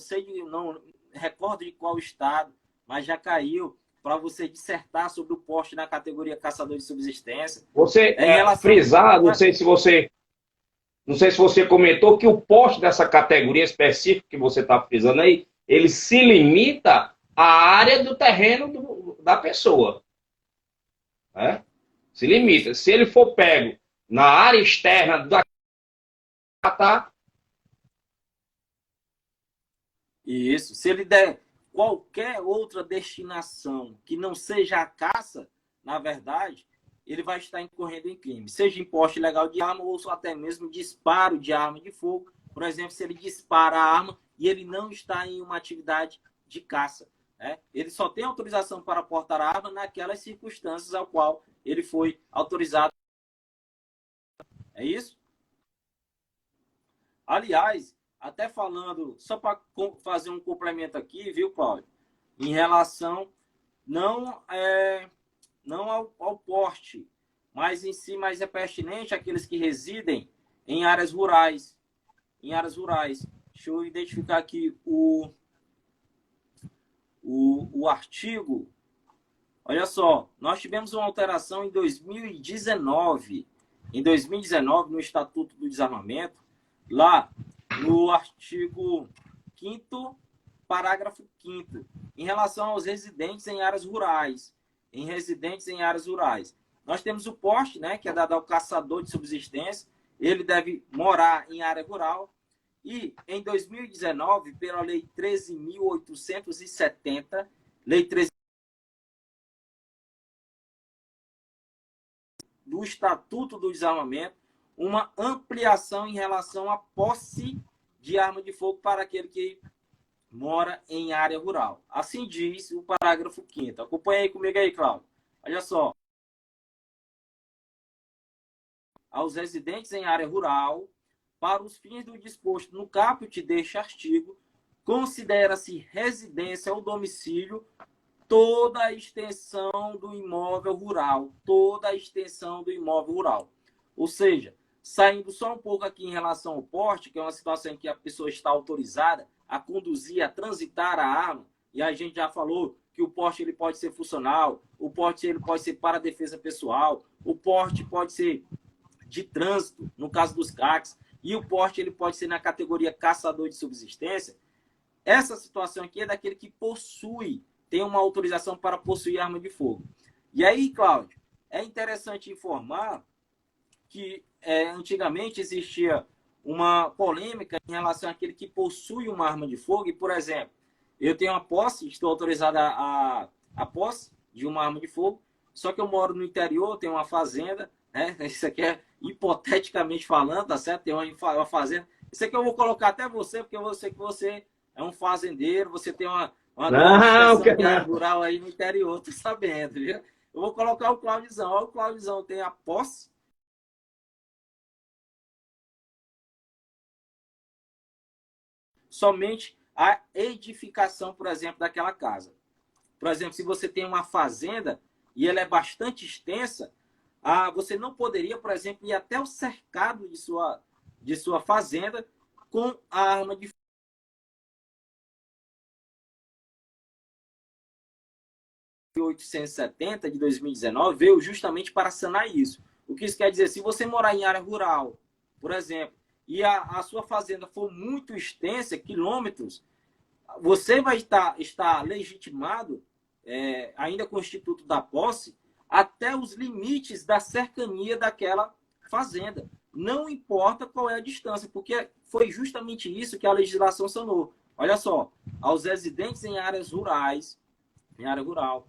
recordo de qual estado, mas já caiu para você dissertar sobre o poste na categoria caçador de subsistência. Você frisar, não sei se você comentou que o poste dessa categoria específica que você está frisando aí, ele se limita à área do terreno da pessoa. Né? Se limita. Se ele for pego na área externa da Isso. Se ele der qualquer outra destinação que não seja a caça, na verdade, ele vai estar incorrendo em crime. Seja em posse ilegal de arma ou até mesmo disparo de arma de fogo. Por exemplo, se ele dispara a arma e ele não está em uma atividade de caça. Né? Ele só tem autorização para portar a arma naquelas circunstâncias ao qual ele foi autorizado. É isso? Aliás, até falando, só para fazer um complemento aqui, viu, Cláudio? Em relação não ao porte, mas em si mais é pertinente àqueles que residem em áreas rurais. Em áreas rurais. Deixa eu identificar aqui o artigo. Olha só, nós tivemos uma alteração em 2019. Em 2019, no Estatuto do Desarmamento, lá no artigo 5º, parágrafo 5º, em relação aos residentes em áreas rurais. Em residentes em áreas rurais. Nós temos o poste, né, que é dado ao caçador de subsistência. Ele deve morar em área rural. E, em 2019, pela Lei 13.870, Lei 13 do Estatuto do Desarmamento, uma ampliação em relação à posse de arma de fogo para aquele que mora em área rural. Assim diz o parágrafo 5º. Acompanha aí comigo aí, Cláudio. Olha só. Aos residentes em área rural, para os fins do disposto no caput deste artigo, considera-se residência ou domicílio toda a extensão do imóvel rural. Toda a extensão do imóvel rural. Ou seja, saindo só um pouco aqui em relação ao porte, que é uma situação em que a pessoa está autorizada a conduzir, a transitar a arma, e a gente já falou que o porte ele pode ser funcional, o porte ele pode ser para defesa pessoal, o porte pode ser de trânsito, no caso dos CACs, e o porte ele pode ser na categoria caçador de subsistência. Essa situação aqui é daquele que tem uma autorização para possuir arma de fogo. E aí, Cláudio, é interessante informar que antigamente existia uma polêmica em relação àquele que possui uma arma de fogo. E, por exemplo, eu tenho uma posse, estou autorizado a posse de uma arma de fogo, só que eu moro no interior, tenho uma fazenda, né? Isso aqui é hipoteticamente falando, tá certo? Tem uma fazenda. Isso aqui eu vou colocar até você, porque eu sei que você é um fazendeiro, você tem uma rural aí no interior, tô sabendo, viu? Eu vou colocar o Claudiozão. O Claudiozão tem a posse. Somente a edificação, por exemplo, daquela casa. Por exemplo, se você tem uma fazenda e ela é bastante extensa, você não poderia, por exemplo, ir até o cercado de sua fazenda com a arma de 870 de 2019 veio justamente para sanar isso. O que isso quer dizer? Se você morar em área rural, por exemplo, e a sua fazenda for muito extensa, quilômetros, você vai estar legitimado, ainda com o Instituto da Posse, até os limites da cercania daquela fazenda. Não importa qual é a distância, porque foi justamente isso que a legislação sanou. Olha só, aos residentes em áreas rurais, em área rural,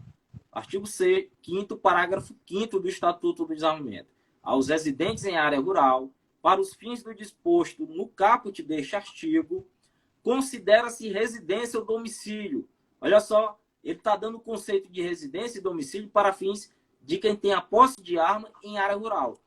Artigo 5º, parágrafo 5º do Estatuto do Desarmamento. Aos residentes em área rural, para os fins do disposto no caput deste artigo, considera-se residência ou domicílio. Olha só, ele está dando o conceito de residência e domicílio para fins de quem tem a posse de arma em área rural.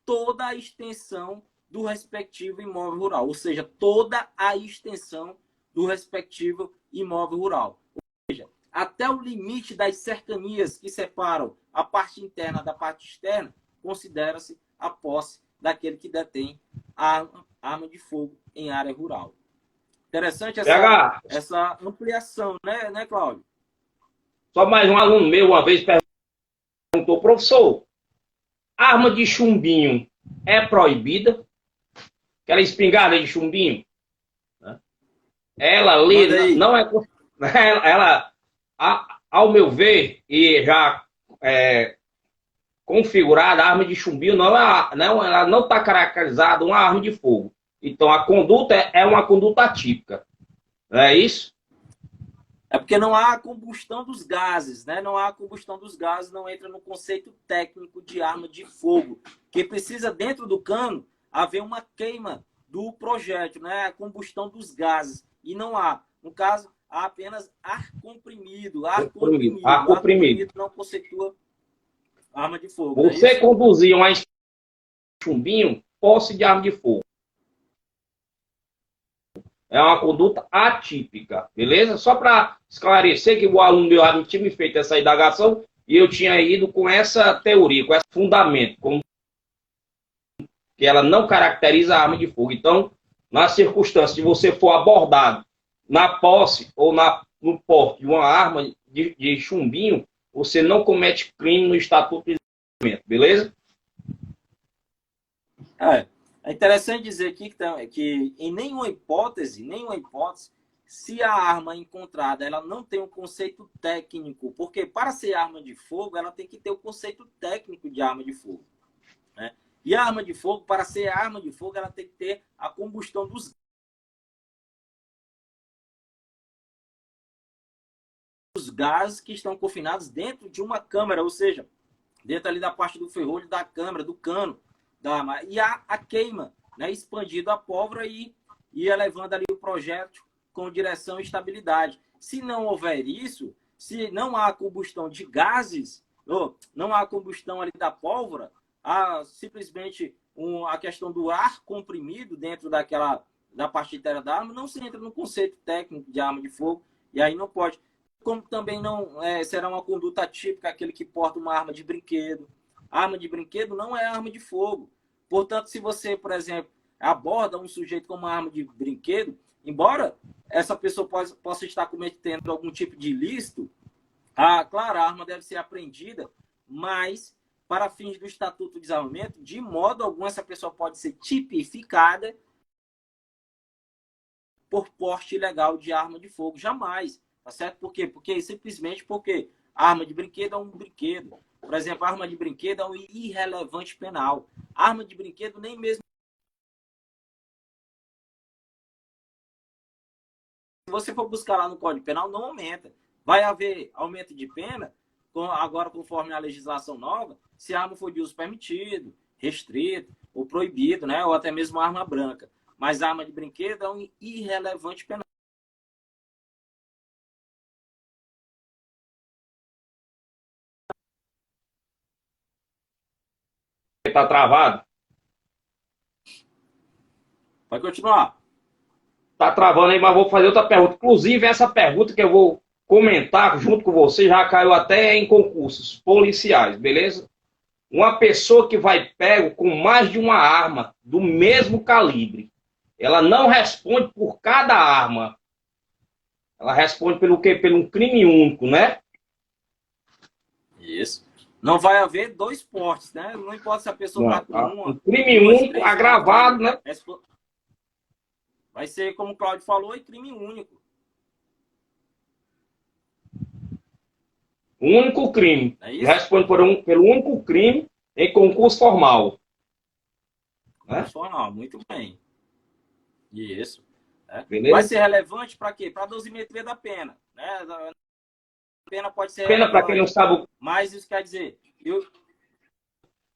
Toda a extensão do respectivo imóvel rural, ou seja, toda a extensão do respectivo imóvel rural. Ou seja, até o limite das cercanias que separam a parte interna da parte externa, considera-se a posse daquele que detém a arma de fogo em área rural. Interessante essa ampliação, né, Cláudio? Só mais um aluno meu uma vez perguntou, professor, arma de chumbinho é proibida? Aquela espingarda de chumbinho? Ela ali não é... Ela, ao meu ver, e já configurada, a arma de chumbinho ela não está caracterizada uma arma de fogo. Então, a conduta é uma conduta atípica. Não é isso? É porque não há combustão dos gases, né? Não há combustão dos gases, não entra no conceito técnico de arma de fogo, que precisa, dentro do cano, haver uma queima do projétil, né? A combustão dos gases. E não há. No caso, há apenas ar comprimido. Ar comprimido não conceitua arma de fogo. Você conduzir uma chumbinho, posse de arma de fogo. É uma conduta atípica, beleza? Só para esclarecer que o aluno meu tinha me feito essa indagação e eu tinha ido com essa teoria, com esse fundamento, que ela não caracteriza a arma de fogo. Então, na circunstância de você for abordado na posse ou no porte de uma arma de chumbinho, você não comete crime no Estatuto de Desarmamento, beleza? É interessante dizer aqui que em nenhuma hipótese, se a arma encontrada ela não tem um conceito técnico, porque para ser arma de fogo, ela tem que ter o conceito técnico de arma de fogo, né? E a arma de fogo, para ser arma de fogo, ela tem que ter a combustão dos gases que estão confinados dentro de uma câmara, ou seja, dentro ali da parte do ferrolho da câmara, do cano. E a queima, né, expandindo a pólvora e elevando ali o projétil com direção e estabilidade. Se não houver isso, se não há combustão de gases, ou não há combustão ali da pólvora, há simplesmente a questão do ar comprimido dentro da parte interna da arma, não se entra no conceito técnico de arma de fogo, e aí não pode. Como também não será uma conduta típica aquele que porta uma arma de brinquedo. Arma de brinquedo não é arma de fogo. Portanto, se você, por exemplo, aborda um sujeito com uma arma de brinquedo, embora essa pessoa possa estar cometendo algum tipo de ilícito, claro, a arma deve ser apreendida, mas, para fins do Estatuto de Desarmamento, de modo algum essa pessoa pode ser tipificada por porte ilegal de arma de fogo. Jamais. Tá certo? Por quê? Simplesmente porque a arma de brinquedo é um brinquedo. Por exemplo, a arma de brinquedo é um irrelevante penal. A arma de brinquedo nem mesmo... Se você for buscar lá no Código Penal, não aumenta. Vai haver aumento de pena, agora conforme a legislação nova, se a arma for de uso permitido, restrito ou proibido, né? Ou até mesmo arma branca. Mas a arma de brinquedo é um irrelevante penal. Tá travado? Pode continuar. Tá travando aí, mas vou fazer outra pergunta. Inclusive, essa pergunta que eu vou comentar junto com você já caiu até em concursos policiais, beleza? Uma pessoa que vai pego com mais de uma arma do mesmo calibre, ela não responde por cada arma. Ela responde pelo quê? Pelo um crime único, né? Isso. Não vai haver dois portes, né? Não importa se a pessoa está com uma... Um crime único agravado, né? Vai ser, como o Cláudio falou, crime único. Único crime. É isso? Responde pelo único crime em concurso formal. Concurso formal, muito bem. Isso. Beleza? Vai ser relevante para quê? Para a dosimetria da pena. Né? pena pode ser Pena para quem não sabe. Mas isso quer dizer,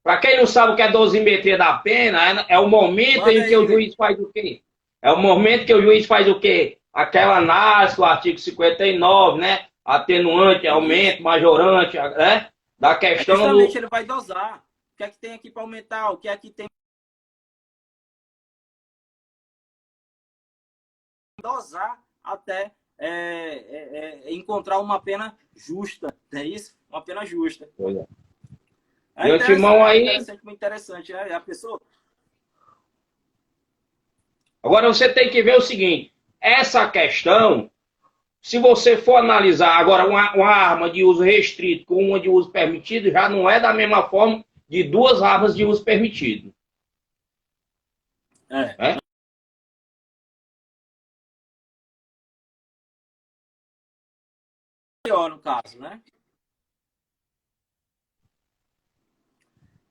Para quem não sabe o que é dosimetria da pena, é o momento em que o juiz faz o quê? É o momento que o juiz faz o quê? Aquela análise do artigo 59, né? Atenuante, aumento, majorante, né? Da questão justamente ele vai dosar. O que é que tem aqui para aumentar? O que é que tem dosar até encontrar uma pena justa, não é isso? Uma pena justa. Pois é. É interessante, muito interessante, né? A pessoa... Agora você tem que ver o seguinte, essa questão, se você for analisar agora uma arma de uso restrito com uma de uso permitido, já não é da mesma forma de duas armas de uso permitido. É? Pior no caso, né?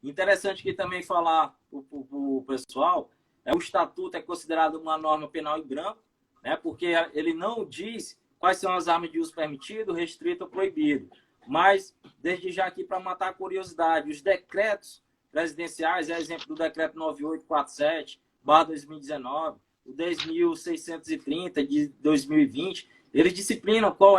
Interessante que também falar o pessoal, o estatuto é considerado uma norma penal em branco, né? Porque ele não diz quais são as armas de uso permitido, restrito ou proibido. Mas, desde já aqui para matar a curiosidade, os decretos presidenciais, exemplo do decreto 9847/2019, o 10.630 de 2020, eles disciplinam qual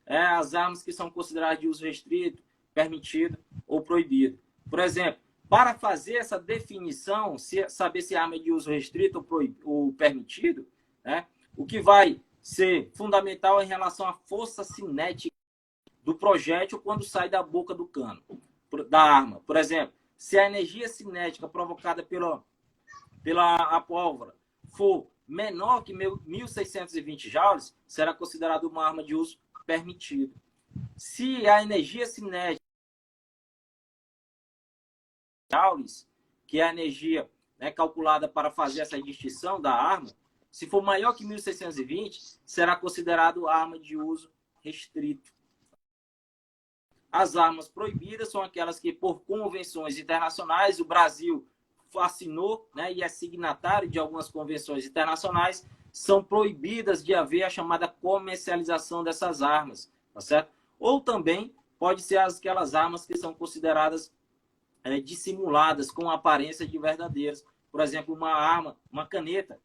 as armas que são consideradas de uso restrito, permitido ou proibido. Por exemplo, para fazer essa definição, saber se a arma é de uso restrito ou permitido, né, o que vai ser fundamental é em relação à força cinética do projétil quando sai da boca do cano, da arma. Por exemplo, se a energia cinética provocada pela pólvora for menor que 1.620 joules, será considerado uma arma de uso permitido. Se a energia cinética, joules, que é a energia, né, calculada para fazer essa distinção da arma, se for maior que 1.620, será considerado arma de uso restrito. As armas proibidas são aquelas que, por convenções internacionais, o Brasil assinou, né, e é signatário de algumas convenções internacionais, são proibidas de haver a chamada comercialização dessas armas, tá certo? Ou também pode ser aquelas armas que são consideradas dissimuladas com aparência de verdadeiras. Por exemplo, uma arma, uma caneta.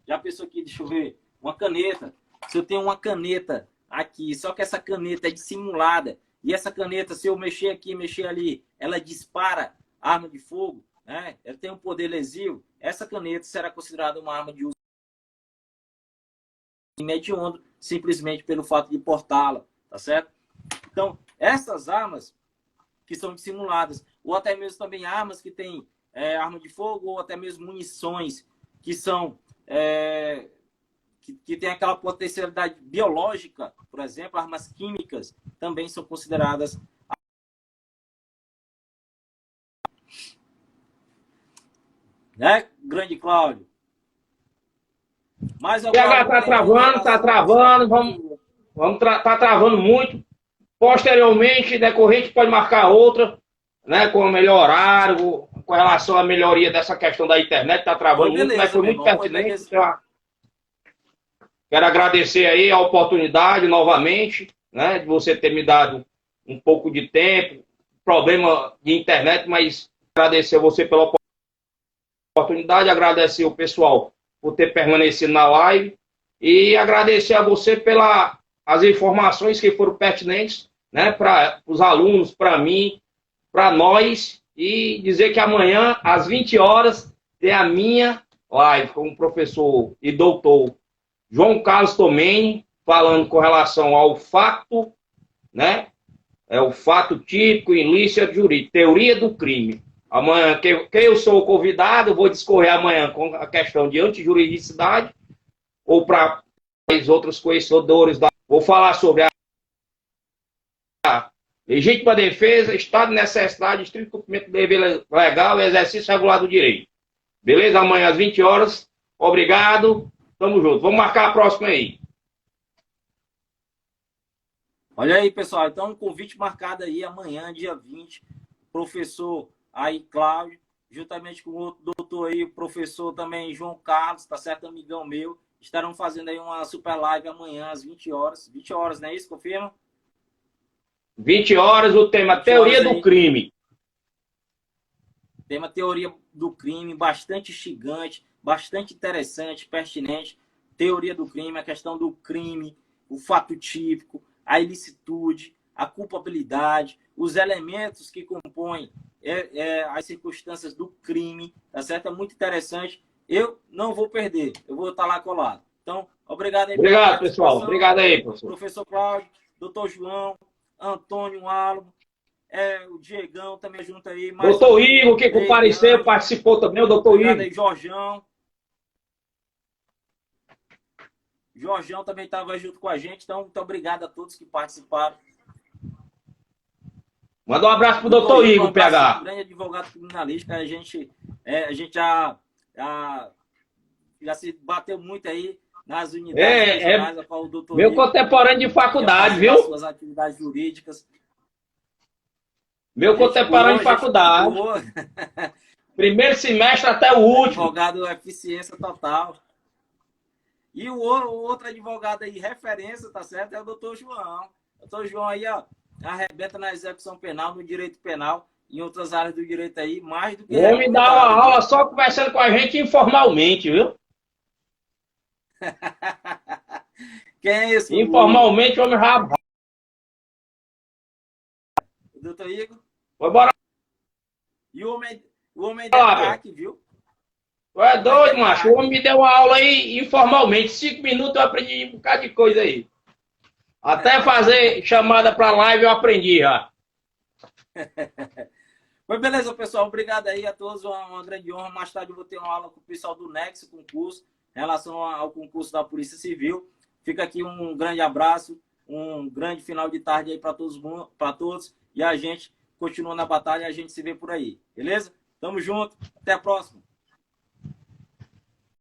Já pensou aqui, deixa eu ver, uma caneta. Se eu tenho uma caneta aqui, só que essa caneta é dissimulada, e essa caneta, se eu mexer aqui, mexer ali, ela dispara arma de fogo, né? Ela tem um poder lesivo, essa caneta será considerada uma arma de uso imediondo, simplesmente pelo fato de portá-la, tá certo? Então, essas armas que são dissimuladas, ou até mesmo também armas que têm arma de fogo, ou até mesmo munições que são que tem aquela potencialidade biológica, por exemplo, armas químicas também são consideradas. Né, grande Cláudio? Mais alguma PH tá travando, tá travando muito. Posteriormente, decorrente pode marcar outra, né, com o melhor horário, com relação à melhoria dessa questão da internet, tá travando muito, mas foi muito pertinente. Quero agradecer aí a oportunidade novamente, né, de você ter me dado um pouco de tempo, problema de internet, mas agradecer a você pela oportunidade, agradecer o pessoal por ter permanecido na live e agradecer a você pelas informações que foram pertinentes, né, para os alunos, para mim, para nós, e dizer que amanhã, às 20 horas, tem a minha live com o professor e doutor João Carlos Tomeni, falando com relação ao fato, né, o fato típico, ilícito jurídico, teoria do crime. Amanhã, que eu sou o convidado, eu vou discorrer amanhã com a questão de antijuridicidade, ou para os outros conhecedores vou falar sobre a legítima defesa, estado de necessidade, estrito cumprimento do dever legal e exercício regular do direito. Beleza? Amanhã às 20 horas. Obrigado. Tamo junto. Vamos marcar a próxima aí. Olha aí, pessoal. Então, um convite marcado aí amanhã, dia 20. Professor aí, Cláudio, juntamente com o outro doutor aí, o professor também João Carlos, tá certo? Amigão meu. Estarão fazendo aí uma super live amanhã às 20 horas. 20 horas, não é isso? Confirma? 20 horas, o tema 20 Teoria horas do aí. Crime. Tema teoria do crime, bastante instigante, bastante interessante, pertinente. Teoria do crime, a questão do crime, o fato típico, a ilicitude, a culpabilidade, os elementos que compõem as circunstâncias do crime, tá certo? É muito interessante. Eu não vou perder, eu vou estar lá colado. Então, obrigado aí pela Obrigado, pessoal. participação. Obrigado aí, professor. Professor Cláudio, doutor João, Antônio Álamo, o Diegão também junto aí. Doutor Igor, que compareceu, participou também, o doutor Igor. Obrigado aí, Jorjão. Jorjão também estava junto com a gente, então muito obrigado a todos que participaram. Manda um abraço pro doutor Igor, Um PH. grande advogado criminalista, a gente já se bateu muito aí nas unidades regionais, a qual o doutor meu Igor, contemporâneo de faculdade, viu? Suas atividades jurídicas. Meu contemporâneo de faculdade. Primeiro semestre até o último. Advogado eficiência total. E o outro advogado aí, referência, tá certo? É o doutor João. O doutor João aí, ó, arrebenta na execução penal, no direito penal, em outras áreas do direito aí, mais do que... O homem dá uma aula só conversando com a gente informalmente, viu? Quem é esse? Informalmente, o homem rabo. O doutor Igor? Foi embora. E o homem é craque, viu? Tu é doido, macho. O homem me deu uma aula aí informalmente. 5 minutos eu aprendi um bocado de coisa aí. Até fazer chamada para live eu aprendi já. Pois beleza, pessoal. Obrigado aí a todos. Uma grande honra. Mais tarde eu vou ter uma aula com o pessoal do Nexo concurso, em relação ao concurso da Polícia Civil. Fica aqui um grande abraço, um grande final de tarde aí para todos. E a gente continua na batalha e a gente se vê por aí. Beleza? Tamo junto. Até a próxima.